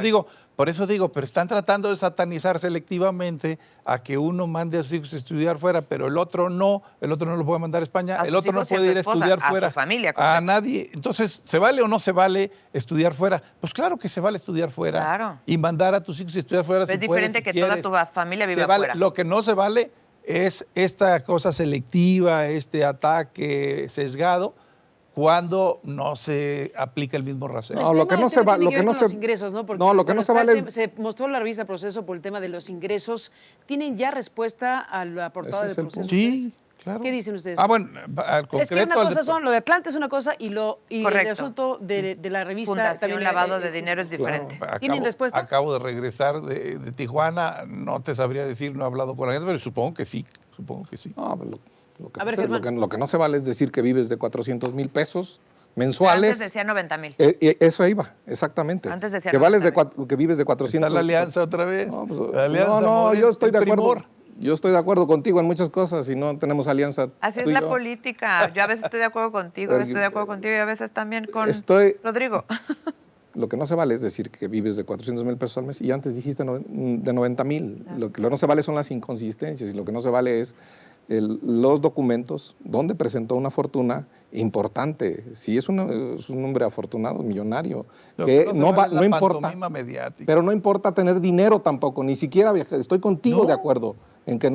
digo, pero están tratando de satanizar selectivamente a que uno mande a sus hijos a estudiar fuera, pero el otro no lo puede mandar a España, el otro no puede ir a estudiar fuera. A su familia. A nadie. Entonces, ¿se vale o no se vale estudiar fuera? Pues claro que se vale estudiar fuera. Claro. Y mandar a tus hijos a estudiar fuera. Pero es diferente que toda tu familia viva afuera. fuera. Lo que no se vale es esta cosa selectiva, este ataque sesgado, cuando no se aplica el mismo rasero. No, lo que no se vale, lo que no se los ingresos, ¿no? Porque lo que no se vale es... se mostró la revista Proceso por el tema de los ingresos. ¿Tienen ya respuesta a la portada de Proceso? Sí, claro. ¿Qué dicen ustedes? Bueno, al concreto, es que una cosa son lo de Atlanta es una cosa y el asunto de la revista Fundación también lavado de dinero es diferente. Claro. ¿Tienen respuesta? Acabo de regresar de Tijuana, no te sabría decir, no he hablado con la gente, pero supongo que sí. No, pero lo que no se vale es decir que vives de 400,000 pesos mensuales. Antes decía 90,000. Eso iba, exactamente. Antes decía que vives de 400. ¿Está la alianza otra vez? Yo estoy de acuerdo. Yo estoy de acuerdo contigo en muchas cosas y no tenemos alianza. Así es la política. Yo a veces estoy de acuerdo contigo, y a veces también con Rodrigo. Lo que no se vale es decir que vives de 400,000 pesos al mes y antes dijiste de 90,000. Claro. Lo que no se vale son las inconsistencias y lo que no se vale es los documentos donde presentó una fortuna importante. Si es un hombre afortunado, millonario, no importa. Pero no importa tener dinero tampoco, ni siquiera viajar. Estoy contigo de acuerdo en que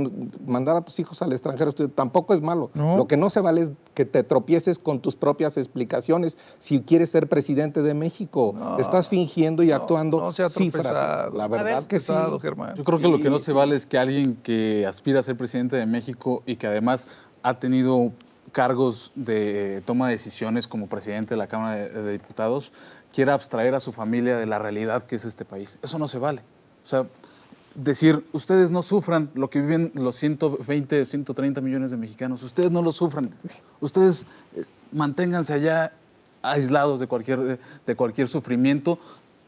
mandar a tus hijos al extranjero tampoco es malo. No. Lo que no se vale es que te tropieces con tus propias explicaciones si quieres ser presidente de México. Estás fingiendo y actuando cifras. La verdad que sí. Germán. Yo creo que lo que no se vale es que alguien que aspira a ser presidente de México y que además ha tenido cargos de toma de decisiones como presidente de la Cámara de Diputados quiera abstraer a su familia de la realidad que es este país. Eso no se vale. O sea, decir, ustedes no sufran lo que viven los 120, 130 millones de mexicanos, ustedes no lo sufran, ustedes manténganse allá aislados de cualquier sufrimiento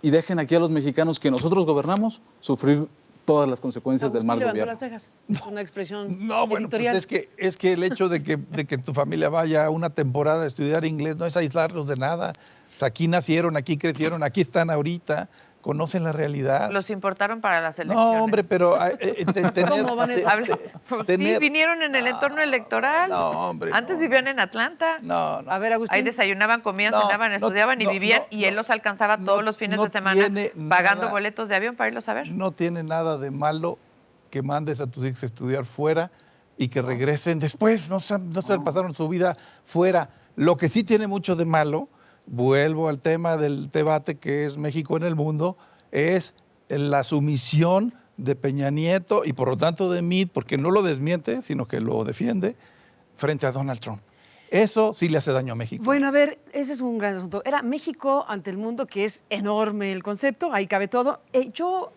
y dejen aquí a los mexicanos que nosotros gobernamos sufrir todas las consecuencias del mal gobierno. Las cejas. Es una expresión editorial. Pues es que el hecho de que tu familia vaya una temporada a estudiar inglés no es aislarlos de nada. O sea, aquí nacieron, aquí crecieron, aquí están ahorita. Conocen la realidad. Los importaron para las elecciones. No, hombre, pero ¿Cómo van a hablar? Sí, vinieron en el entorno electoral. No, hombre. Antes vivían en Atlanta. No. A ver, Agustín. Ahí desayunaban, comían, cenaban, estudiaban y vivían y él los alcanzaba todos los fines de semana pagando boletos de avión para irlos a ver. No tiene nada de malo que mandes a tus hijos a estudiar fuera y que regresen después, no se pasaron su vida fuera. Lo que sí tiene mucho de malo, vuelvo al tema del debate que es México en el mundo, es la sumisión de Peña Nieto y por lo tanto de Meade, porque no lo desmiente, sino que lo defiende, frente a Donald Trump. Eso sí le hace daño a México. Bueno, a ver, ese es un gran asunto. Era México ante el mundo, que es enorme el concepto, ahí cabe todo. Yo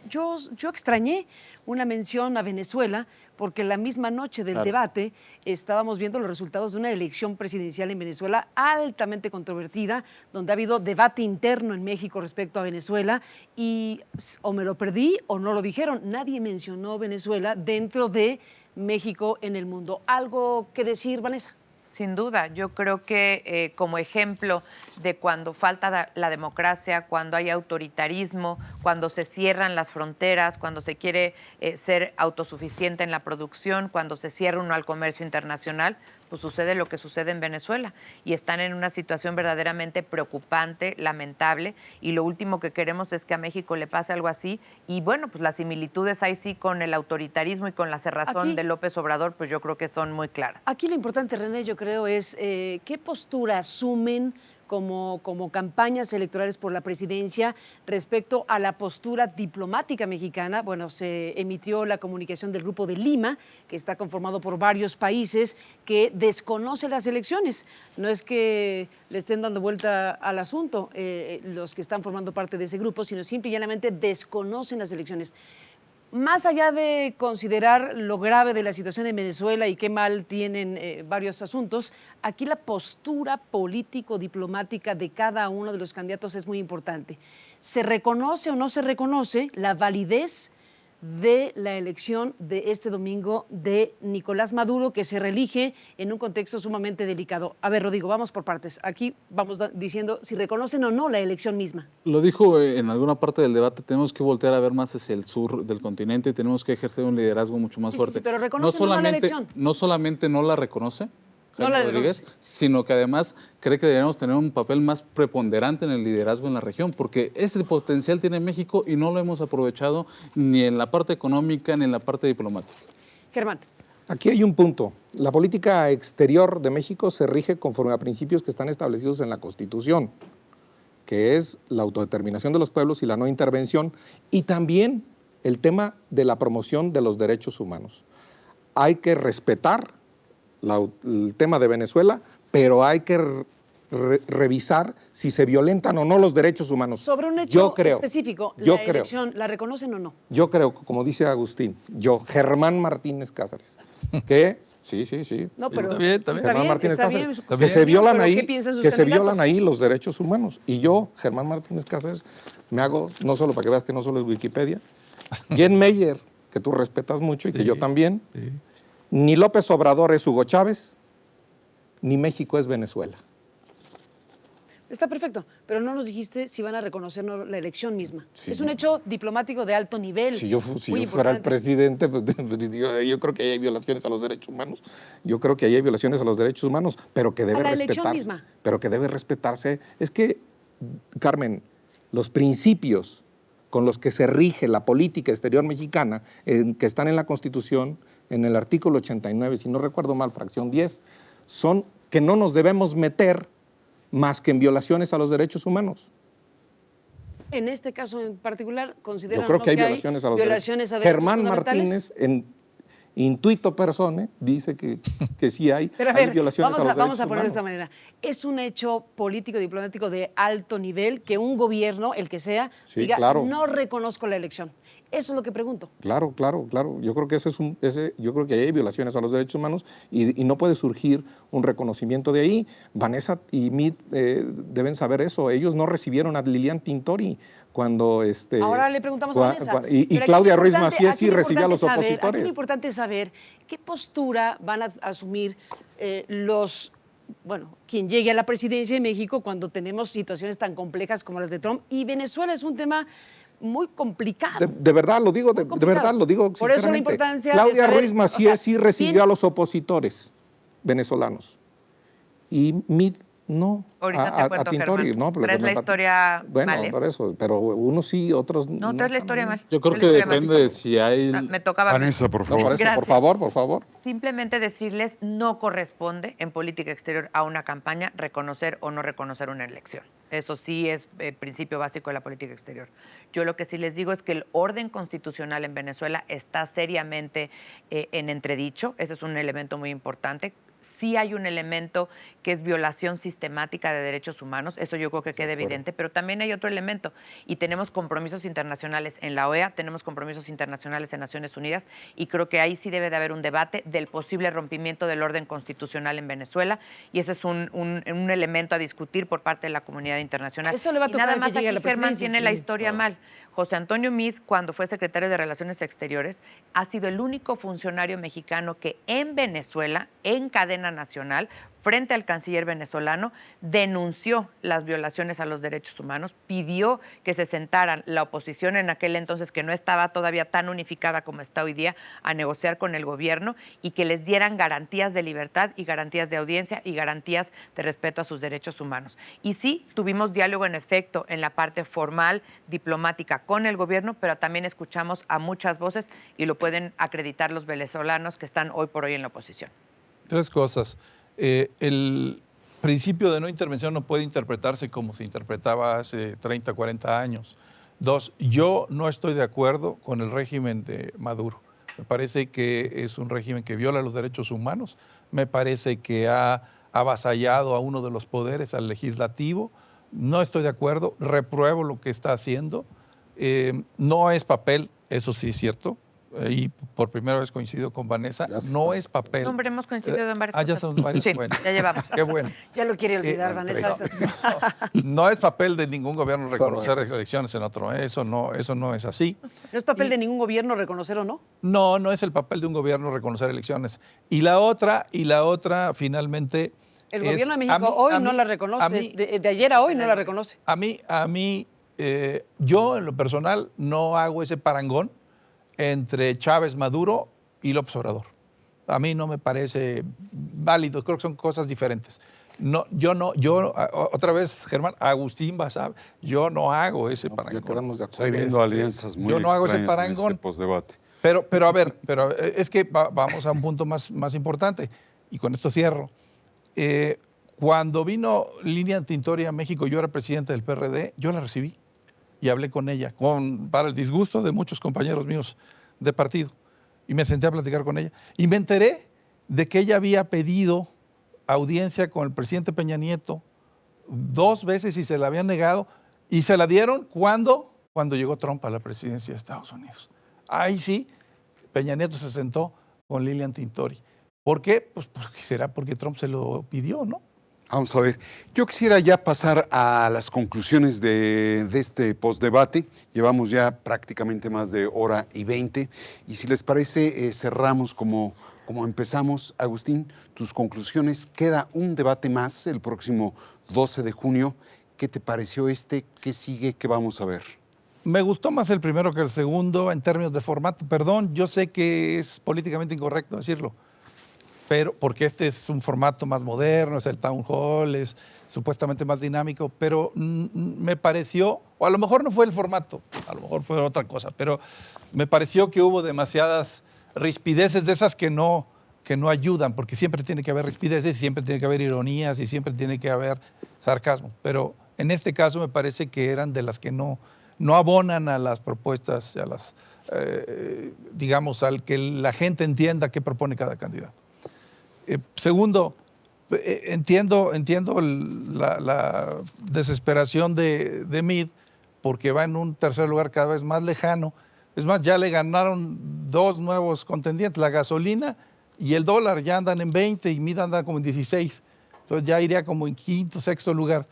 extrañé una mención a Venezuela, porque la misma noche del debate estábamos viendo los resultados de una elección presidencial en Venezuela altamente controvertida, donde ha habido debate interno en México respecto a Venezuela, y o me lo perdí o no lo dijeron. Nadie mencionó Venezuela dentro de México en el mundo. ¿Algo que decir, Vanessa? Sin duda, yo creo que como ejemplo de cuando falta la democracia, cuando hay autoritarismo, cuando se cierran las fronteras, cuando se quiere ser autosuficiente en la producción, cuando se cierra uno al comercio internacional, pues sucede lo que sucede en Venezuela y están en una situación verdaderamente preocupante, lamentable, y lo último que queremos es que a México le pase algo así. Y bueno, pues las similitudes ahí sí con el autoritarismo y con la cerrazón de López Obrador, pues yo creo que son muy claras. Aquí lo importante, René, yo creo es qué postura asumen como campañas electorales por la presidencia respecto a la postura diplomática mexicana. Bueno, se emitió la comunicación del Grupo de Lima, que está conformado por varios países, que desconoce las elecciones. No es que le estén dando vuelta al asunto los que están formando parte de ese grupo, sino simple y llanamente desconocen las elecciones. Más allá de considerar lo grave de la situación en Venezuela y qué mal tienen varios asuntos, aquí la postura político-diplomática de cada uno de los candidatos es muy importante. ¿Se reconoce o no se reconoce la validez de la elección de este domingo de Nicolás Maduro, que se reelige en un contexto sumamente delicado? A ver, Rodrigo, vamos por partes. Aquí vamos diciendo si reconocen o no la elección misma. Lo dijo en alguna parte del debate, tenemos que voltear a ver más hacia el sur del continente y tenemos que ejercer un liderazgo mucho más fuerte. Sí, pero ¿reconocen o no la elección? No solamente no la reconoce Jaime Rodríguez, sino que además cree que deberíamos tener un papel más preponderante en el liderazgo en la región, porque ese potencial tiene México y no lo hemos aprovechado ni en la parte económica ni en la parte diplomática. Germán. Aquí hay un punto. La política exterior de México se rige conforme a principios que están establecidos en la Constitución, que es la autodeterminación de los pueblos y la no intervención, y también el tema de la promoción de los derechos humanos. Hay que respetar el tema de Venezuela, pero hay que revisar si se violentan o no los derechos humanos. Sobre un hecho específico, ¿la elección la reconocen o no? Yo creo, como dice Agustín, Germán Martínez Cáceres, que sí. No, pero está bien. Germán Martínez Cáceres, bien, que se violan ahí los derechos humanos. Y yo, Germán Martínez Cáceres, me hago, no solo para que veas que no solo es Wikipedia, Jen Meyer, que tú respetas mucho y que yo también, ni López Obrador es Hugo Chávez, ni México es Venezuela. Está perfecto, pero no nos dijiste si van a reconocer la elección misma. Sí, es un hecho diplomático de alto nivel. Si yo fuera el presidente, pues, yo creo que ahí hay violaciones a los derechos humanos. Yo creo que ahí hay violaciones a los derechos humanos, pero que debe respetarse. Pero que debe respetarse. Es que, Carmen, los principios con los que se rige la política exterior mexicana, que están en la Constitución, en el artículo 89, si no recuerdo mal, fracción 10, son que no nos debemos meter más que en violaciones a los derechos humanos. En este caso en particular, consideran yo creo que hay violaciones a los derechos humanos. Germán Martínez, en intuito persone, dice que sí hay, pero a ver, hay violaciones a los derechos humanos. Vamos a poner de esta manera. Es un hecho político-diplomático de alto nivel que un gobierno, el que sea, diga, no reconozco la elección. Eso es lo que pregunto. Claro. Yo creo que yo creo que hay violaciones a los derechos humanos y no puede surgir un reconocimiento de ahí. Vanessa y Meade deben saber eso. Ellos no recibieron a Lilian Tintori cuando ahora le preguntamos a Vanessa. Y Claudia Ruiz Massieu sí recibió a los opositores. Aquí lo importante es saber qué postura van a asumir quien llegue a la presidencia de México cuando tenemos situaciones tan complejas como las de Trump, y Venezuela es un tema muy complicado. De verdad lo digo, de verdad lo digo sinceramente. Por eso la importancia Claudia Ruiz Massieu sí recibió a los opositores venezolanos. Y Meade No, Ahorita te cuento, Tintori, Germán. no. Traes la historia bueno, mal, ¿eh? por eso, pero unos sí, otros no. Traes la historia mal. Yo creo que depende de si hay... Me tocaba. Vanessa, por favor. No, por eso, por favor. Simplemente decirles, no corresponde en política exterior a una campaña reconocer o no reconocer una elección. Eso sí es principio básico de la política exterior. Yo lo que sí les digo es que el orden constitucional en Venezuela está seriamente en entredicho. Ese es un elemento muy importante. Sí hay un elemento que es violación sistemática de derechos humanos, eso yo creo que queda evidente, pero también hay otro elemento y tenemos compromisos internacionales en la OEA, tenemos compromisos internacionales en Naciones Unidas y creo que ahí sí debe de haber un debate del posible rompimiento del orden constitucional en Venezuela y ese es un elemento a discutir por parte de la comunidad internacional. Eso le va a tocar nada más que llegue a la aquí Germán presidencia, tiene la historia mal. José Antonio Meade, cuando fue secretario de Relaciones Exteriores, ha sido el único funcionario mexicano que en Venezuela, en cadena nacional, frente al canciller venezolano, denunció las violaciones a los derechos humanos, pidió que se sentaran la oposición en aquel entonces, que no estaba todavía tan unificada como está hoy día, a negociar con el gobierno y que les dieran garantías de libertad y garantías de audiencia y garantías de respeto a sus derechos humanos. Y sí, tuvimos diálogo en efecto en la parte formal, diplomática con el gobierno, pero también escuchamos a muchas voces y lo pueden acreditar los venezolanos que están hoy por hoy en la oposición. Tres cosas. El principio de no intervención no puede interpretarse como se interpretaba hace 30, 40 años. Dos, yo no estoy de acuerdo con el régimen de Maduro. Me parece que es un régimen que viola los derechos humanos. Me parece que ha avasallado a uno de los poderes, al legislativo. No estoy de acuerdo, repruebo lo que está haciendo. No es papel, eso sí es cierto. Y por primera vez coincido con Vanessa, no es papel. No, hombre, hemos coincidido en varias cosas. Ya son varios. Sí, bueno, ya llevamos. Qué bueno. Ya lo quiere olvidar, Vanessa. No es papel de ningún gobierno reconocer elecciones en otro. Eso no es así. ¿No es papel de ningún gobierno reconocer o no? No, no es el papel de un gobierno reconocer elecciones. Y la otra, finalmente. El gobierno de México hoy no la reconoce. De ayer a hoy no la reconoce. A mí, yo en lo personal no hago ese parangón entre Chávez, Maduro y López Obrador. A mí no me parece válido, creo que son cosas diferentes. No, otra vez, Germán, Agustín Basabe, yo no hago ese parangón. Ya quedamos de acuerdo. Estoy viendo alianzas muy yo no hago ese extrañas parangón. en este postdebate. Pero a ver, es que vamos a un punto más importante, y con esto cierro. Cuando vino Lilian Tintori a México, yo era presidente del PRD, yo la recibí y hablé con ella, para el disgusto de muchos compañeros míos de partido. Y me senté a platicar con ella. Y me enteré de que ella había pedido audiencia con el presidente Peña Nieto 2 veces y se la habían negado. Y se la dieron cuando llegó Trump a la presidencia de Estados Unidos. Ahí sí, Peña Nieto se sentó con Lilian Tintori. ¿Por qué? Pues porque Trump se lo pidió, ¿no? Vamos a ver, yo quisiera ya pasar a las conclusiones de este postdebate. Llevamos ya prácticamente más de 1:20 y si les parece cerramos como empezamos. Agustín, tus conclusiones. Queda un debate más el próximo 12 de junio. ¿Qué te pareció este? ¿Qué sigue? ¿Qué vamos a ver? Me gustó más el primero que el segundo en términos de formato. Perdón, yo sé que es políticamente incorrecto decirlo, pero porque este es un formato más moderno, es el town hall, es supuestamente más dinámico, pero me pareció, o a lo mejor no fue el formato, a lo mejor fue otra cosa, pero me pareció que hubo demasiadas rispideces de esas que no ayudan, porque siempre tiene que haber rispideces, siempre tiene que haber ironías y siempre tiene que haber sarcasmo, pero en este caso me parece que eran de las que no abonan a las propuestas, a las, digamos, al que la gente entienda qué propone cada candidato. Segundo, entiendo la desesperación de Meade porque va en un tercer lugar cada vez más lejano. Es más, ya le ganaron 2 nuevos contendientes, la gasolina y el dólar, ya andan en 20 y Meade anda como en 16. Entonces ya iría como en 5º, 6º lugar.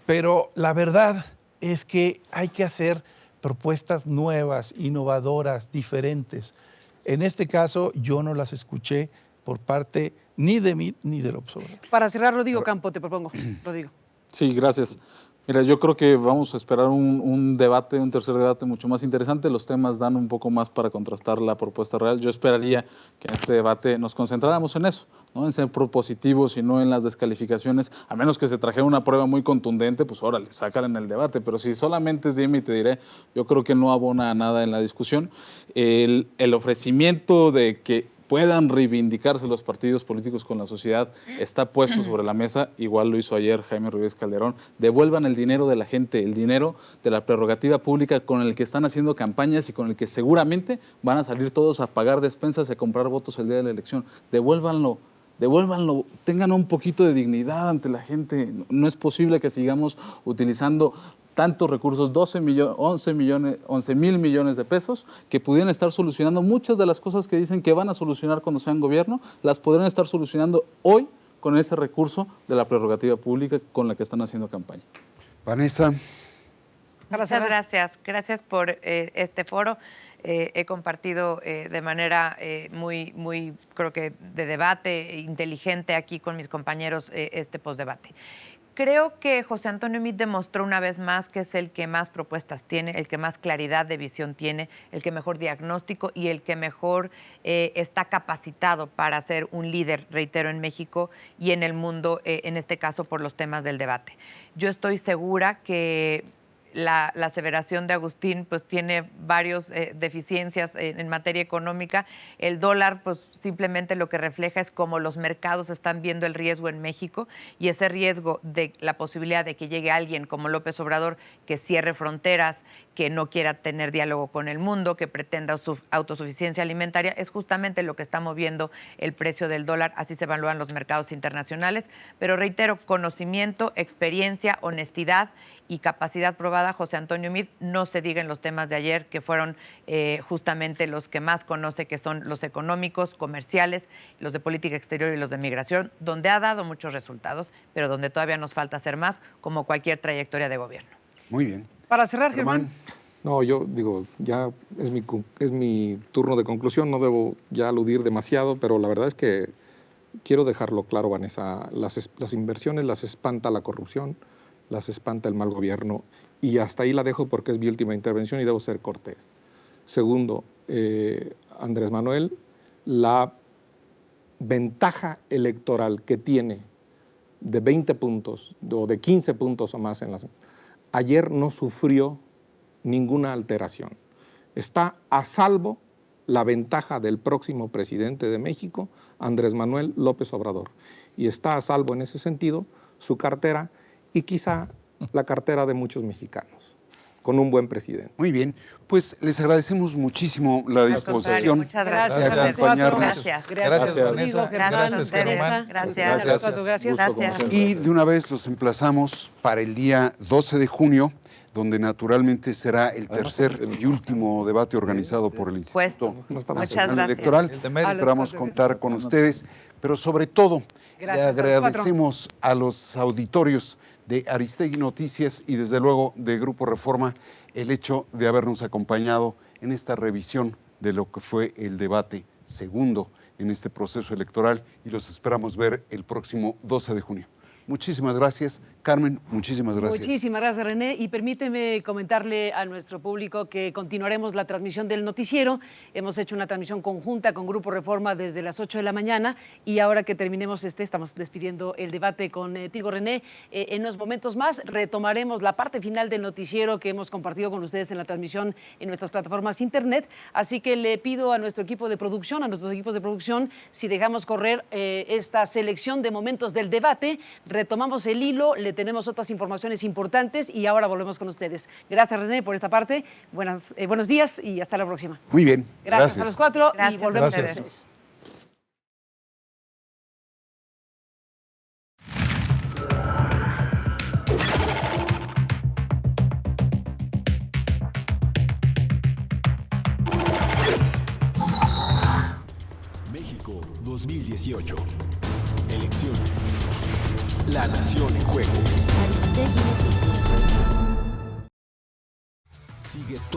Pero la verdad es que hay que hacer propuestas nuevas, innovadoras, diferentes. En este caso yo no las escuché por parte ni de Meade ni de López Obrador. Para cerrar, Rodrigo Campo, te propongo. Rodrigo. Sí, gracias. Mira, yo creo que vamos a esperar un debate, un tercer debate mucho más interesante. Los temas dan un poco más para contrastar la propuesta real. Yo esperaría que en este debate nos concentráramos en eso, ¿no? En ser propositivos y no en las descalificaciones, a menos que se trajera una prueba muy contundente, pues órale, sácala en el debate. Pero si solamente es dime y te diré, yo creo que no abona a nada en la discusión. El ofrecimiento de que puedan reivindicarse los partidos políticos con la sociedad está puesto sobre la mesa, igual lo hizo ayer Jaime Rodríguez Calderón. Devuelvan el dinero de la gente, el dinero de la prerrogativa pública con el que están haciendo campañas y con el que seguramente van a salir todos a pagar despensas y a comprar votos el día de la elección. Devuélvanlo, tengan un poquito de dignidad ante la gente. No es posible que sigamos utilizando tantos recursos, 11 mil millones de pesos, que pudieran estar solucionando muchas de las cosas que dicen que van a solucionar cuando sean gobierno, las podrían estar solucionando hoy con ese recurso de la prerrogativa pública con la que están haciendo campaña. Vanessa. Muchas gracias. Gracias por este foro. He compartido de manera muy, creo que de debate inteligente aquí con mis compañeros este postdebate. Creo que José Antonio Meade demostró una vez más que es el que más propuestas tiene, el que más claridad de visión tiene, el que mejor diagnóstico y el que mejor está capacitado para ser un líder, reitero, en México y en el mundo, en este caso por los temas del debate. Yo estoy segura que la aseveración de Agustín pues tiene varias deficiencias en materia económica. El dólar pues simplemente lo que refleja es cómo los mercados están viendo el riesgo en México y ese riesgo de la posibilidad de que llegue alguien como López Obrador que cierre fronteras, que no quiera tener diálogo con el mundo, que pretenda su autosuficiencia alimentaria, es justamente lo que está moviendo el precio del dólar. Así se evalúan los mercados internacionales. Pero reitero, conocimiento, experiencia, honestidad y capacidad probada. José Antonio Meade, no se diga en los temas de ayer, que fueron justamente los que más conoce, que son los económicos, comerciales, los de política exterior y los de migración, donde ha dado muchos resultados, pero donde todavía nos falta hacer más, como cualquier trayectoria de gobierno. Muy bien. Para cerrar, Germán. No, yo digo, ya es mi turno de conclusión, no debo ya aludir demasiado, pero la verdad es que quiero dejarlo claro, Vanessa, las inversiones las espanta la corrupción, las espanta el mal gobierno, y hasta ahí la dejo porque es mi última intervención y debo ser cortés. Segundo, Andrés Manuel, la ventaja electoral que tiene de 20 puntos o de 15 puntos o más ayer no sufrió ninguna alteración. Está a salvo la ventaja del próximo presidente de México, Andrés Manuel López Obrador, y está a salvo en ese sentido su cartera y quizá la cartera de muchos mexicanos, con un buen presidente. Muy bien, pues les agradecemos muchísimo la disposición. Muchas gracias. De acompañarnos. Gracias. Gracias, Vanessa. Gracias, Germán. Gracias. Y de una vez los emplazamos para el día 12 de junio, donde naturalmente será el tercer y último debate organizado por el Instituto Nacional Electoral. Esperamos contar con ustedes, pero sobre todo le agradecemos a los auditorios de Aristegui Noticias y desde luego de Grupo Reforma el hecho de habernos acompañado en esta revisión de lo que fue el debate segundo en este proceso electoral y los esperamos ver el próximo 12 de junio. Muchísimas gracias, Carmen, muchísimas gracias. Muchísimas gracias, René. Y permíteme comentarle a nuestro público que continuaremos la transmisión del noticiero. Hemos hecho una transmisión conjunta con Grupo Reforma desde las 8 de la mañana y ahora que terminemos estamos despidiendo el debate contigo, René. En unos momentos más retomaremos la parte final del noticiero que hemos compartido con ustedes en la transmisión en nuestras plataformas internet. Así que le pido a nuestro equipo de producción, a nuestros equipos de producción, si dejamos correr esta selección de momentos del debate, retomamos el hilo, le tenemos otras informaciones importantes y ahora volvemos con ustedes. Gracias, René, por esta parte. Buenos días y hasta la próxima. Muy bien. Gracias a los cuatro Gracias. y volvemos. Gracias. México 2018. Elecciones. La nación en juego. Aristegui Noticias. Sigue